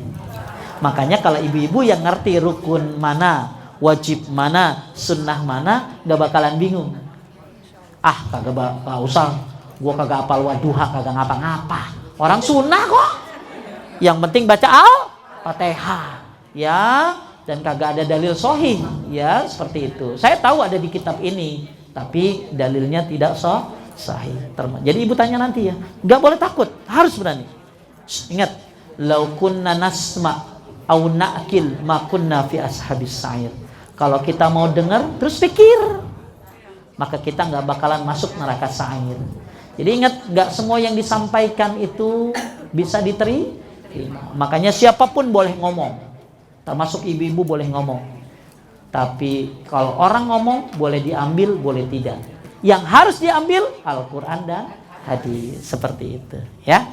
Makanya kalau ibu-ibu yang ngerti rukun mana, wajib mana, sunnah mana, nggak bakalan bingung. Ah, kagak usah, gua kagak hafal waduha, kagak ngapa-ngapa. Orang sunnah kok. Yang penting baca Al-Fatihah, ya. Dan kagak ada dalil sahih, ya seperti itu. Saya tahu ada di kitab ini, tapi dalilnya tidak sahih. Jadi ibu tanya nanti ya, nggak boleh takut, harus berani. Ingat, lau kunna nasma au na'kil ma kunna fi ashabis sa'ir. Kalau kita mau dengar terus pikir, maka kita nggak bakalan masuk neraka sa'ir. Jadi ingat, nggak semua yang disampaikan itu bisa diterima. Makanya siapapun boleh ngomong. Termasuk ibu-ibu boleh ngomong. Tapi kalau orang ngomong boleh diambil, boleh tidak. Yang harus diambil Al-Quran dan hadis, seperti itu, ya.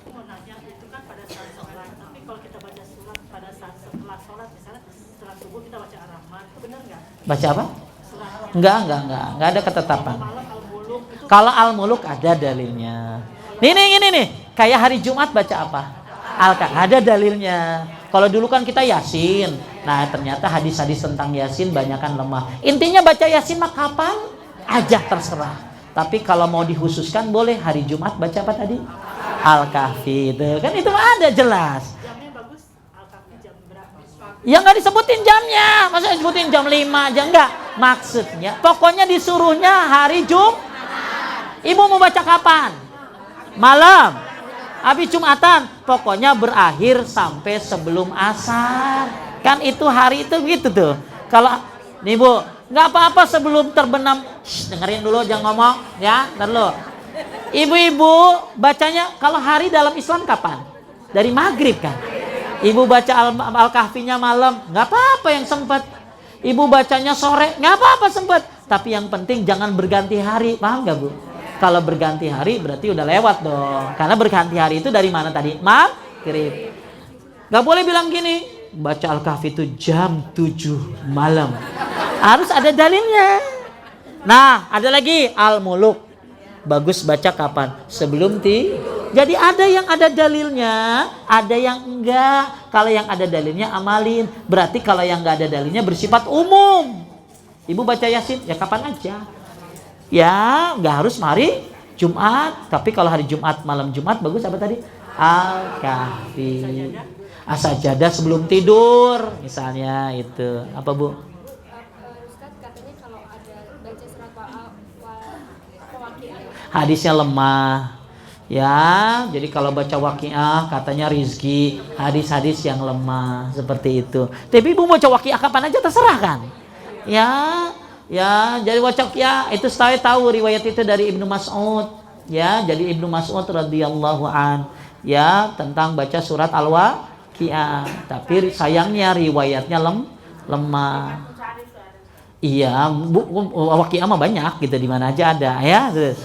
Aku mau nanya, itu kan pada saat sholat. Tapi kalau kita baca surat pada saat setelah sholat, misalnya setelah subuh kita baca Ar-Rahman, itu benar nggak? Baca apa? Surat. Enggak ada ketetapan. Malam Al-Muluk itu. Kalau Al-Muluk ada dalilnya. Nih, kayak hari Jumat baca apa? Ada dalilnya. Kalau dulu kan kita Yasin. Nah, ternyata hadis-hadis tentang Yasin banyakan lemah. Intinya baca Yasin mah kapan aja terserah. Tapi kalau mau dikhususkan boleh hari Jumat baca apa tadi? Al-Kahfi. Kan itu ada jelas. Jamnya bagus, Al-Kahfi jam berapa? Ya nggak disebutin jamnya. Masa disebutin jam 5 aja enggak? Maksudnya pokoknya disuruhnya hari Jumat. Ibu mau baca kapan? Malam. Habis Jumatan, pokoknya berakhir sampai sebelum asar. Kan itu hari itu gitu tuh. Kalau nih Bu, nggak apa-apa sebelum terbenam. Dengerin dulu, jangan ngomong, ya. Ntar dulu. Ibu-ibu bacanya kalau hari dalam Islam kapan? Dari maghrib kan? Ibu baca Al-Kahfinya malam, nggak apa-apa yang sempat. Ibu bacanya sore, nggak apa-apa sempat. Tapi yang penting jangan berganti hari, paham nggak Bu? Kalau berganti hari berarti udah lewat dong. Karena berganti hari itu dari mana tadi? Maghrib. Nggak boleh bilang gini, baca Al-Kahfi itu jam 7 malam. Harus ada dalilnya. Nah, ada lagi Al-Muluk. Bagus baca kapan? Sebelum Jadi ada yang ada dalilnya, ada yang enggak. Kalau yang ada dalilnya amalin. Berarti kalau yang enggak ada dalilnya bersifat umum. Ibu baca Yasin ya kapan aja. Ya, enggak harus hari Jumat. Tapi kalau hari Jumat, malam Jumat bagus apa tadi? Al-Kahfi. As-Sajadah sebelum tidur misalnya itu. Apa Bu? Ustaz katanya kalau ada baca surat Waqiah hadisnya lemah. Ya, jadi kalau baca Waqiah katanya rizki, hadis-hadis yang lemah seperti itu. Tapi Ibu baca Waqiah kapan aja terserah kan? Ya, jadi baca Waqiah itu saya tahu riwayat itu dari Ibnu Mas'ud. Ya, jadi Ibnu Mas'ud radhiyallahu an ya tentang baca surat Al-Waqiah. Tapi sayangnya riwayatnya lemah. Iya, Waqiah mah banyak gitu di mana aja ada ya. Terus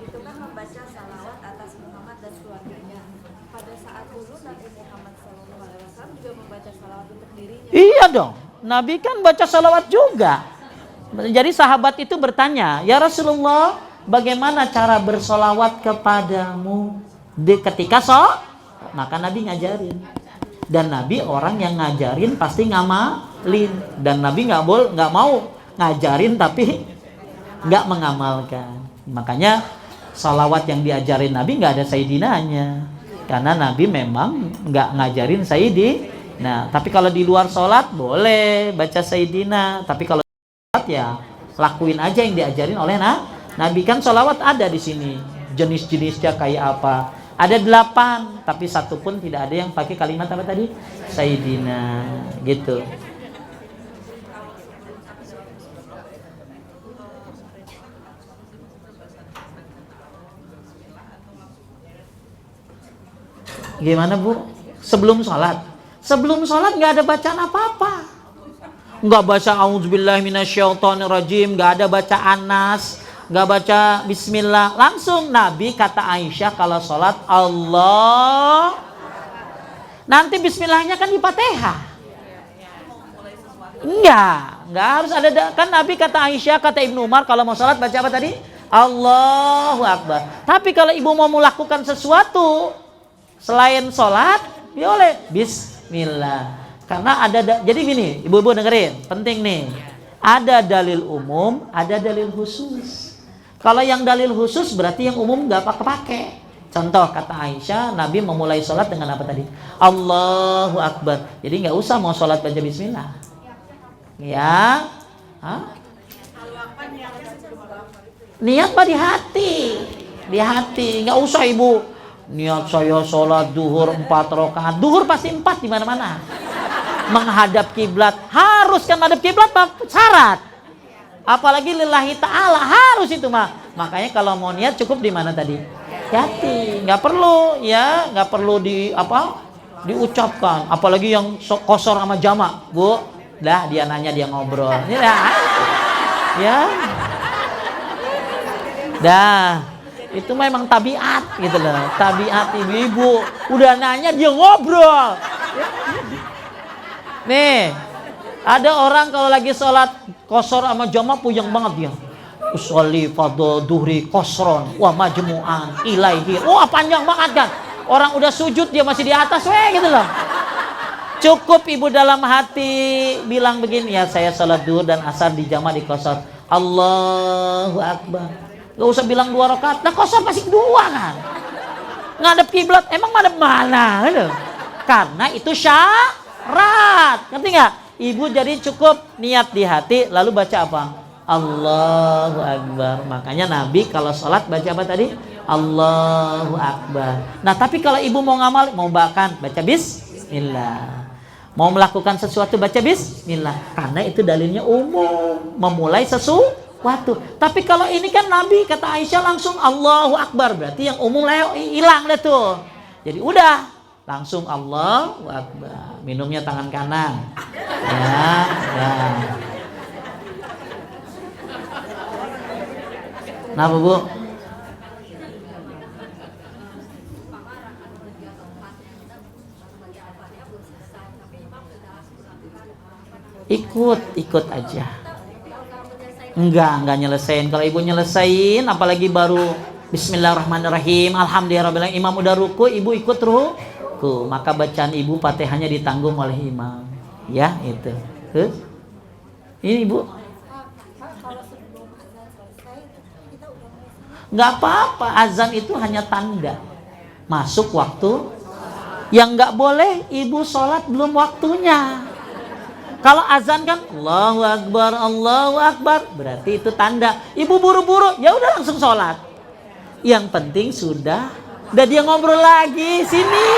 itu kan membaca salawat atas Muhammad dan keluarganya. Pada saat dulu Nabi Muhammad SAW juga membaca salawat untuk dirinya. iya dong, Nabi kan baca salawat juga. Jadi sahabat itu bertanya, ya Rasulullah, bagaimana cara bersolawat kepadamu ketika Maka Nabi ngajarin. Dan Nabi orang yang ngajarin pasti ngamalin. Dan Nabi nggak mau ngajarin tapi nggak mengamalkan. Makanya salawat yang diajarin Nabi nggak ada sayyidinanya. Karena Nabi memang nggak ngajarin sayyidi. Nah, tapi kalau di luar sholat boleh baca sayyidina. Tapi kalau sholat ya lakuin aja yang diajarin oleh Nabi. Kan sholawat ada di sini. Jenis-jenisnya kayak apa? Ada 8, tapi satu pun tidak ada yang pakai kalimat apa tadi? Sayyidina, gitu. Gimana Bu? Sebelum sholat? Sebelum sholat nggak ada bacaan apa-apa. Nggak baca auzubillahi minasyaitonirrajim, nggak ada baca Anas, nggak baca bismillah. Langsung Nabi kata Aisyah kalau sholat Allah. Nanti bismillahnya kan di Fatihah. Nggak harus ada. Kan Nabi kata Aisyah, kata Ibnu Umar kalau mau sholat baca apa tadi? Allahu Akbar. Tapi kalau ibu mau melakukan sesuatu selain sholat, boleh bismillah. Karena ada jadi gini, ibu-ibu dengerin, penting nih. Ada dalil umum, ada dalil khusus. Kalau yang dalil khusus berarti yang umum nggak pakai. Contoh kata Aisyah, Nabi memulai sholat dengan apa tadi? Allahu Akbar. Jadi nggak usah mau sholat baca bismillah. Ya, niat mah di hati, nggak usah ibu. Niat saya sholat duhur 4 rakaat. Duhur pasti 4 di mana-mana. Menghadap kiblat, harus kan menghadap kiblat syarat. Apalagi lillahi ta'ala harus itu mah. Makanya kalau mau niat cukup di mana tadi? Hati, nggak perlu diucapkan. Apalagi yang kosor sama jamak, Bu. Dah dia nanya dia ngobrol. Ya. Dah. Itu memang tabiat gitu loh. Tabiat ibu-ibu udah nanya dia ngobrol. Nih, ada orang kalau lagi sholat kosor sama jamaah puyeng banget dia. Usolli fadl duhri kosron wa majmu'an ilaihi. Wah, panjang banget kan. Orang udah sujud dia masih di atas gitu loh. Cukup ibu dalam hati bilang begini, ya saya sholat duhur dan asar di jamaah di kosor. Allahu Akbar. Gak usah bilang 2 rakaat. Nah kosor pasti 2 kan. Ngadep kiblat emang ngadep mana gitu. Karena itu syarat. Ngerti nggak? Ibu jadi cukup niat di hati lalu baca apa? Allahu Akbar. Makanya Nabi kalau sholat baca apa tadi? Allahu Akbar. Nah tapi kalau ibu mau ngamal, mau baca bismillah. Mau melakukan sesuatu baca bismillah. Karena itu dalilnya umum. Memulai sesuatu. waktu. Tapi kalau ini kan Nabi kata Aisyah langsung Allahu Akbar, berarti yang umum hilang deh tuh. Jadi udah langsung Allahu Akbar. Minumnya tangan kanan. Ya. Kenapa Bu? Ikut aja. Enggak nyelesain. Kalau ibu nyelesain, apalagi baru Bismillahirrahmanirrahim, Alhamdulillahirrahmanirrahim, imam udah ruku, ibu ikut ruku, maka bacaan ibu Fatihahnya ditanggung oleh imam. Ya, itu. Ini ibu. Enggak apa-apa, azan itu hanya tanda masuk waktu. Yang enggak boleh ibu sholat belum waktunya. Kalau azan kan Allahu Akbar, berarti itu tanda. Ibu buru-buru, ya udah langsung sholat. Yang penting sudah dia ngobrol lagi sini.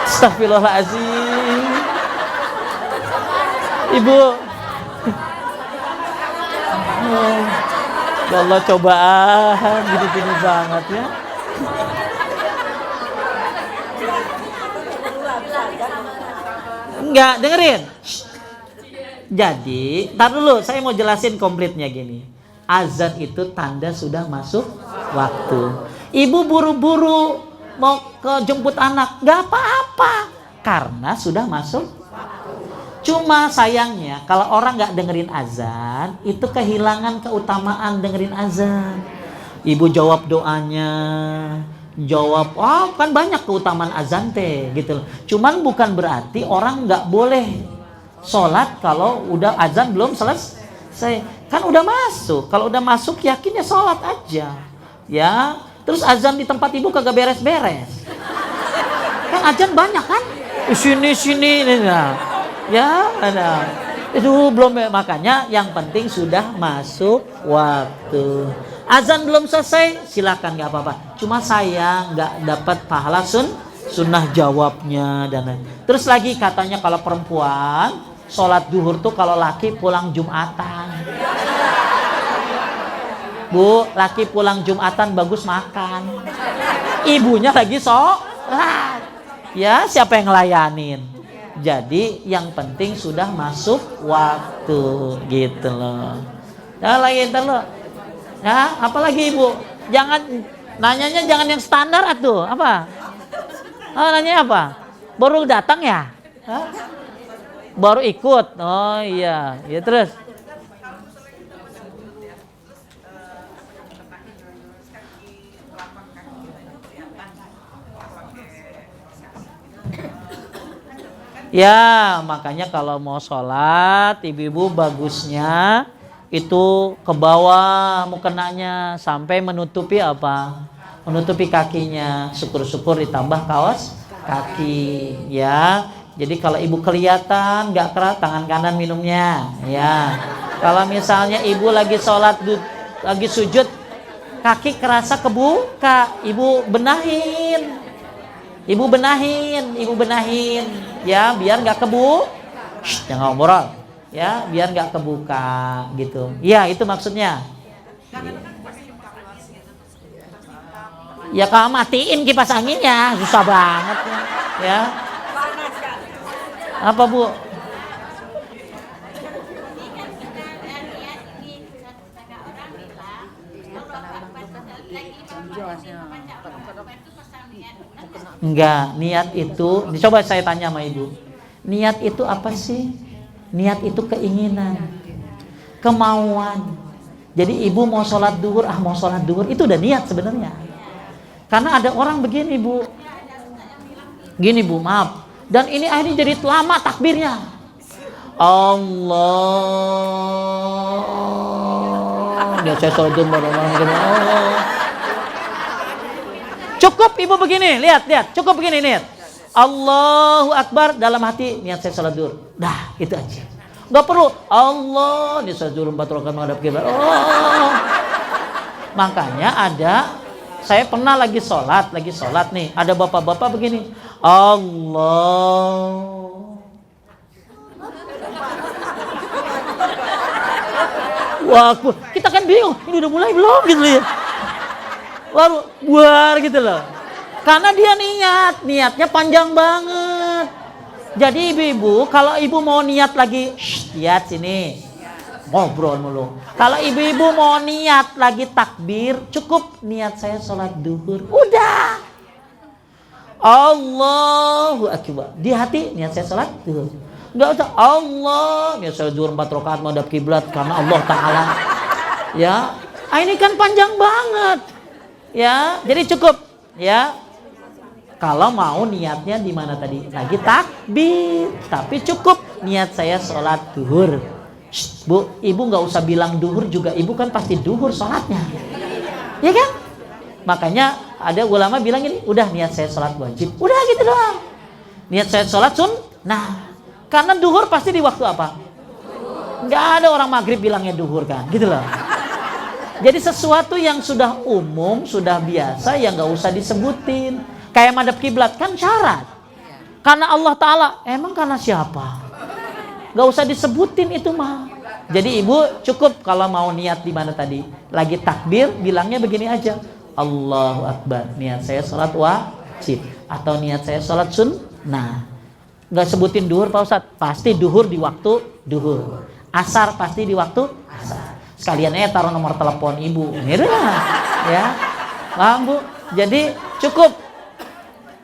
Astagfirullahaladzim. Ibu. Ya Allah, cobaan gini-gini banget ya. Enggak, dengerin. Jadi, tar dulu, saya mau jelasin komplitnya gini. Azan itu tanda sudah masuk waktu. Ibu buru-buru mau ke jemput anak, enggak apa-apa, karena sudah masuk. Cuma sayangnya kalau orang enggak dengerin azan, itu kehilangan keutamaan dengerin azan. Ibu jawab doanya, jawab, kan banyak keutamaan azan teh gitu loh. Cuman bukan berarti orang nggak boleh sholat kalau udah azan belum selesai. Kan udah masuk. Kalau udah masuk yakin ya sholat aja. Ya. Terus azan di tempat ibu kagak beres-beres. Kan azan banyak kan? Sini. Ya, ada. Itu belum, makanya yang penting sudah masuk waktu. Azan belum selesai, silakan nggak apa-apa. Cuma saya nggak dapat pahala sunnah jawabnya dan lain. Terus lagi katanya kalau perempuan sholat duhur tuh kalau laki pulang Jumatan. Bu, laki pulang Jumatan bagus makan. Ibunya lagi sholat. Ya, siapa yang ngelayanin? Jadi yang penting sudah masuk waktu gitu loh. Ya lagi loh. Ya, apalagi ibu? Nanyanya jangan yang standar atuh. Apa? Nanya apa? Baru datang ya? Hah? Baru ikut. Oh iya, ya terus. Ya, makanya kalau mau sholat, ibu-ibu bagusnya itu ke bawah mukenanya sampai menutupi apa? Menutupi kakinya. Syukur-syukur ditambah kaos kaki, ya. Jadi kalau ibu kelihatan nggak keras, tangan kanan minumnya, ya. Kalau misalnya ibu lagi sholat, lagi sujud, kaki kerasa kebuka, ibu benahin, ya, biar nggak jangan ngobrol, ya, biar nggak kebuka, gitu. Ya, itu maksudnya. Ya kalau matiin kipas anginnya, susah banget, ya. Apa Bu? Enggak, niat itu, coba saya tanya sama ibu. Niat itu apa sih? Niat itu keinginan, kemauan. Jadi ibu mau sholat duhur, itu udah niat sebenarnya. Karena ada orang begini Bu, gini Bu, maaf. Dan ini akhirnya jadi lama takbirnya. Allah. Dia saya sholat duhur Allah. Cukup ibu begini, lihat, cukup begini niat. Allahu Akbar, dalam hati niat saya sholat duhur. Dah, itu aja. Enggak perlu Allah, ini sholat duhur 4 rakaat menghadap kiblat. Oh. Makanya saya pernah lagi sholat nih, ada bapak-bapak begini. Allah. Akbar. Kita kan bingung, ini udah mulai belum gitu ya. Baru buar gitu loh. Karena dia niatnya panjang banget. Jadi ibu-ibu, kalau ibu mau niat lagi, lihat sini, ngobrol mulu. Kalau ibu-ibu mau niat lagi takbir, cukup niat saya sholat duhur. Udah. Allahu Akbar. Di hati niat saya sholat duhur. Enggak usah Allah, niat saya duhur 4 rakaat menghadap kiblat karena Allah Ta'ala. Ya, ini kan panjang banget. Ya, jadi cukup. Ya. Kalau mau niatnya di mana tadi? Lagi takbir. Tapi cukup niat saya sholat duhur. Bu, ibu nggak usah bilang duhur juga. Ibu kan pasti duhur sholatnya. Ya kan? Makanya ada ulama bilang ini, udah niat saya sholat wajib. Udah gitu doang. Niat saya sholat sunnah. Karena duhur pasti di waktu apa? Nggak ada orang maghrib bilangnya duhur kan. Gitu loh. Jadi sesuatu yang sudah umum, sudah biasa, ya nggak usah disebutin. Kayak madhab kiblat kan syarat. Karena Allah Ta'ala, emang karena siapa? Gak usah disebutin itu mah. Jadi ibu cukup kalau mau niat di mana tadi. Lagi takbir, bilangnya begini aja. Allahu Akbar. Niat saya sholat wajib. Atau niat saya sholat sunnah. Gak sebutin duhur Pak Ustadz. Pasti duhur di waktu duhur. Asar pasti di waktu asar. Sekalian taruh nomor telepon ibu. Gitu lah. Ya. Paham Bu? Jadi cukup.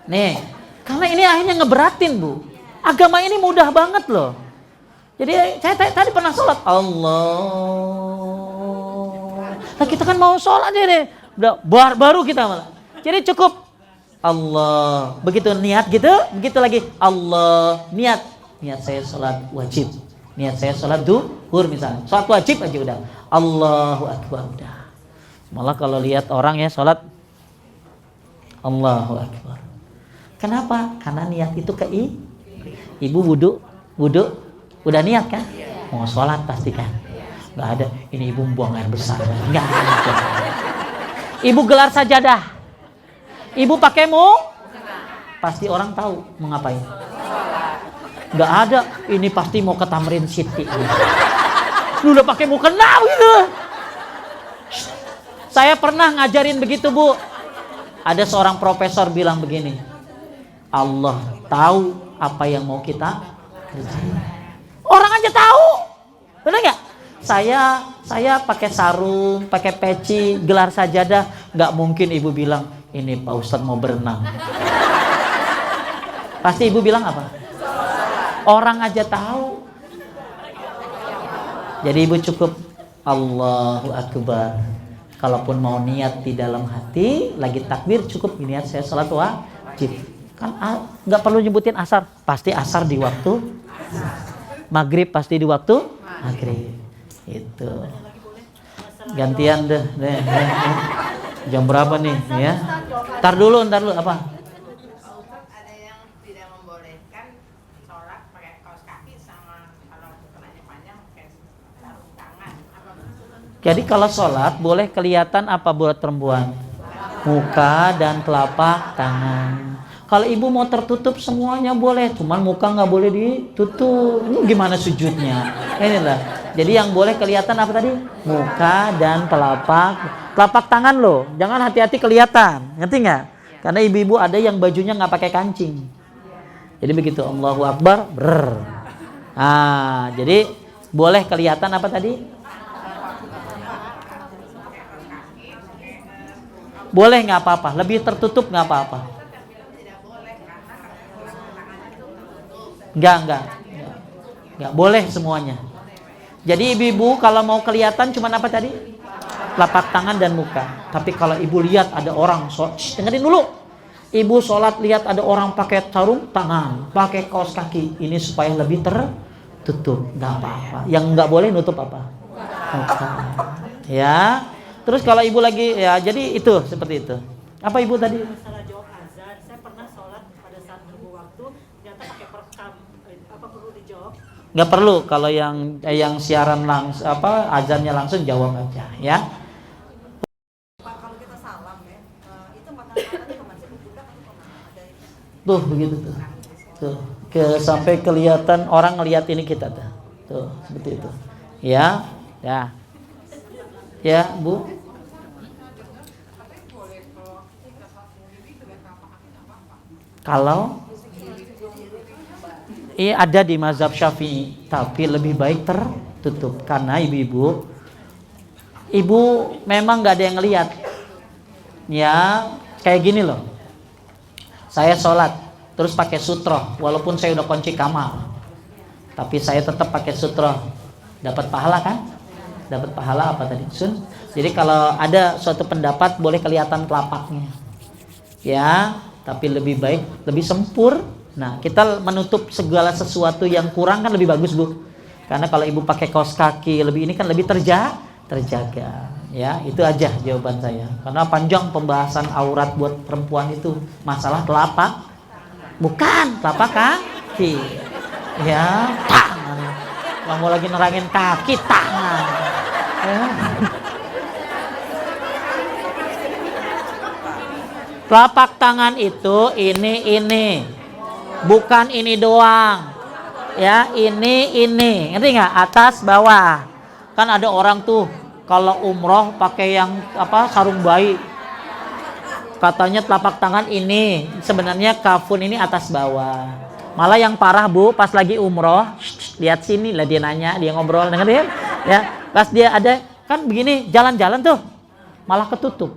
Nih, karena ini akhirnya ngeberatin Bu. Agama ini mudah banget loh. Jadi saya tadi pernah sholat Allah. Nah kita kan mau sholat aja deh. Udah baru kita malah. Jadi cukup Allah. Begitu niat gitu, begitu lagi Allah. Niat saya sholat wajib. Niat saya sholat duhur misalnya. Sholat wajib aja udah. Allahu Akbar udah. Malah kalau lihat orang ya sholat Allahu Akbar. Kenapa? Karena niat itu ibu wudhu, udah niat kan? Mau sholat pasti kan? Gak ada, ini ibu buang air besar. Gak ada. Ibu gelar sajadah. Ibu pakai pasti orang tahu mau ngapain. Gak ada, ini pasti mau ke Tamrin City. Lu udah pakai mukena gitu. Saya pernah ngajarin begitu Bu. Ada seorang profesor bilang begini. Allah tahu apa yang mau kita kerjain. Orang aja tahu. Benar nggak? Saya pakai sarung, pakai peci, gelar sajadah, nggak mungkin ibu bilang ini Pak Ustadz mau berenang. Pasti ibu bilang apa? Orang aja tahu. Jadi ibu cukup Allahu Akbar. Kalaupun mau niat di dalam hati, lagi takbir cukup niat saya sholat wajib. Kan nggak perlu nyebutin asar, pasti asar di waktu maghrib, pasti di waktu maghrib. Itu gantian deh. Jam berapa nih ya? Ntar dulu apa? Ada yang tidak membolehkan sholat pakai kaos kaki sama kalau bukannya panjang pakai sarung tangan. Jadi kalau sholat boleh kelihatan apa buat perempuan? Muka dan telapak tangan. Kalau ibu mau tertutup semuanya boleh, cuman muka nggak boleh ditutup. Ini gimana sujudnya? Inilah. Jadi yang boleh kelihatan apa tadi? Muka dan telapak tangan loh. Jangan hati-hati kelihatan, ngerti nggak? Karena ibu-ibu ada yang bajunya nggak pakai kancing. Jadi begitu Allahu Akbar, jadi boleh kelihatan apa tadi? Boleh nggak apa-apa, lebih tertutup nggak apa-apa. Enggak boleh semuanya. Jadi ibu-ibu kalau mau kelihatan cuma apa tadi? Telapak tangan dan muka. Tapi kalau ibu lihat ada orang dengerin dulu. Ibu sholat lihat ada orang pakai sarung tangan, pakai kaos kaki, ini supaya lebih tertutup, nggak apa-apa. Yang nggak boleh nutup apa? Muka. Ya. Terus kalau ibu lagi ya jadi itu seperti itu. Apa ibu tadi? Masalah jawab azan, saya pernah sholat pada saat nunggu waktu, ternyata pakai perekam. Apa perlu dijawab? Nggak perlu kalau yang siaran langsung azannya langsung jawab aja ya. Pak, kalau kita salam ya, itu mata-matanya kemana? Budak atau kemana? Ada itu. Tuh begitu tuh. Sampai kelihatan orang ngelihat ini kita tuh seperti itu. Ya. Ya, Bu. Kalau ada di mazhab Syafi'i, tapi lebih baik tertutup karena ibu memang nggak ada yang ngelihat. Ya, kayak gini loh. Saya sholat terus pakai sutroh, walaupun saya udah kunci kamar, tapi saya tetap pakai sutroh. Dapat pahala kan? Dapat pahala apa tadi? Sun. Jadi kalau ada suatu pendapat boleh kelihatan telapaknya. Ya, tapi lebih baik, lebih sempur. Nah, kita menutup segala sesuatu yang kurang kan lebih bagus, Bu. Karena kalau ibu pakai kaos kaki lebih ini kan lebih terjaga. Ya, itu aja jawaban saya. Karena panjang pembahasan aurat buat perempuan itu masalah telapak, bukan telapak kaki. Ya, tangan. Kalau mau lagi nerangin kaki, tangan. Ya. Telapak tangan itu ini. Bukan ini doang. Ya, ini. Ngerti nggak? Atas, bawah. Kan ada orang tuh kalau umroh pakai yang sarung bayi. Katanya telapak tangan ini. Sebenarnya kafun ini atas bawah. Malah yang parah, Bu, pas lagi umroh, lihat sini lah dia nanya, dia ngobrol, dengerin. Ya, pas dia ada kan begini jalan-jalan tuh malah ketutup.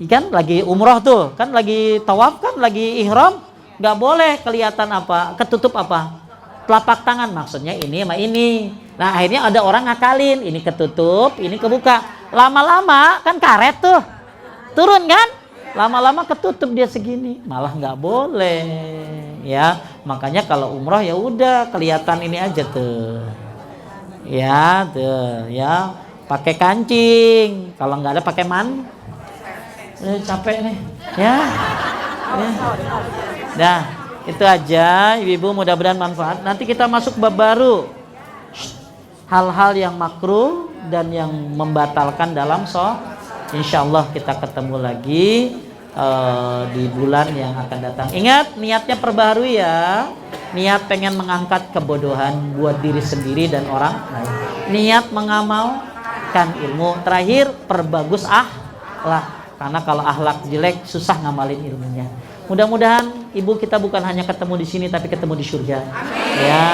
Kan lagi umroh tuh, kan lagi tawaf, kan lagi ihram, nggak boleh kelihatan ketutup telapak tangan, maksudnya ini sama ini. Nah, akhirnya ada orang ngakalin, ini ketutup, ini kebuka. Lama-lama kan karet tuh turun kan, lama-lama ketutup dia segini, malah nggak boleh. Ya, makanya kalau umroh ya udah kelihatan ini aja tuh. Ya, tuh ya, pakai kancing, kalau nggak ada pakai capek nih ya. Nah, itu aja ibu-ibu, mudah-mudahan manfaat. Nanti kita masuk bab baru, hal-hal yang makruh dan yang membatalkan dalam insyaallah kita ketemu lagi di bulan yang akan datang. Ingat, niatnya perbaharui ya. Niat pengen mengangkat kebodohan buat diri sendiri dan orang lain. Niat mengamalkan ilmu. Terakhir, perbagus akhlak. Karena kalau akhlak jelek susah ngamalin ilmunya. Mudah-mudahan ibu kita bukan hanya ketemu di sini tapi ketemu di surga. Ya,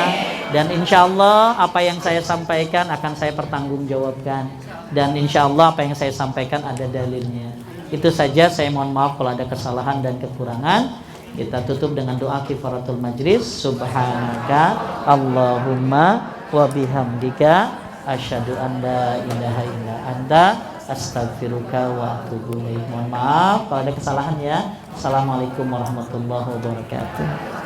dan insya Allah apa yang saya sampaikan akan saya pertanggungjawabkan. Dan insya Allah apa yang saya sampaikan ada dalilnya. Itu saja, saya mohon maaf kalau ada kesalahan dan kekurangan. Kita tutup dengan doa kifaratul majlis. Subhanaka Allahumma wa bihamdika asyhadu an la ilaha illa anta astaghfiruka wa atubu ilaik. Mohon maaf kalau ada kesalahan ya. Assalamualaikum warahmatullahi wabarakatuh.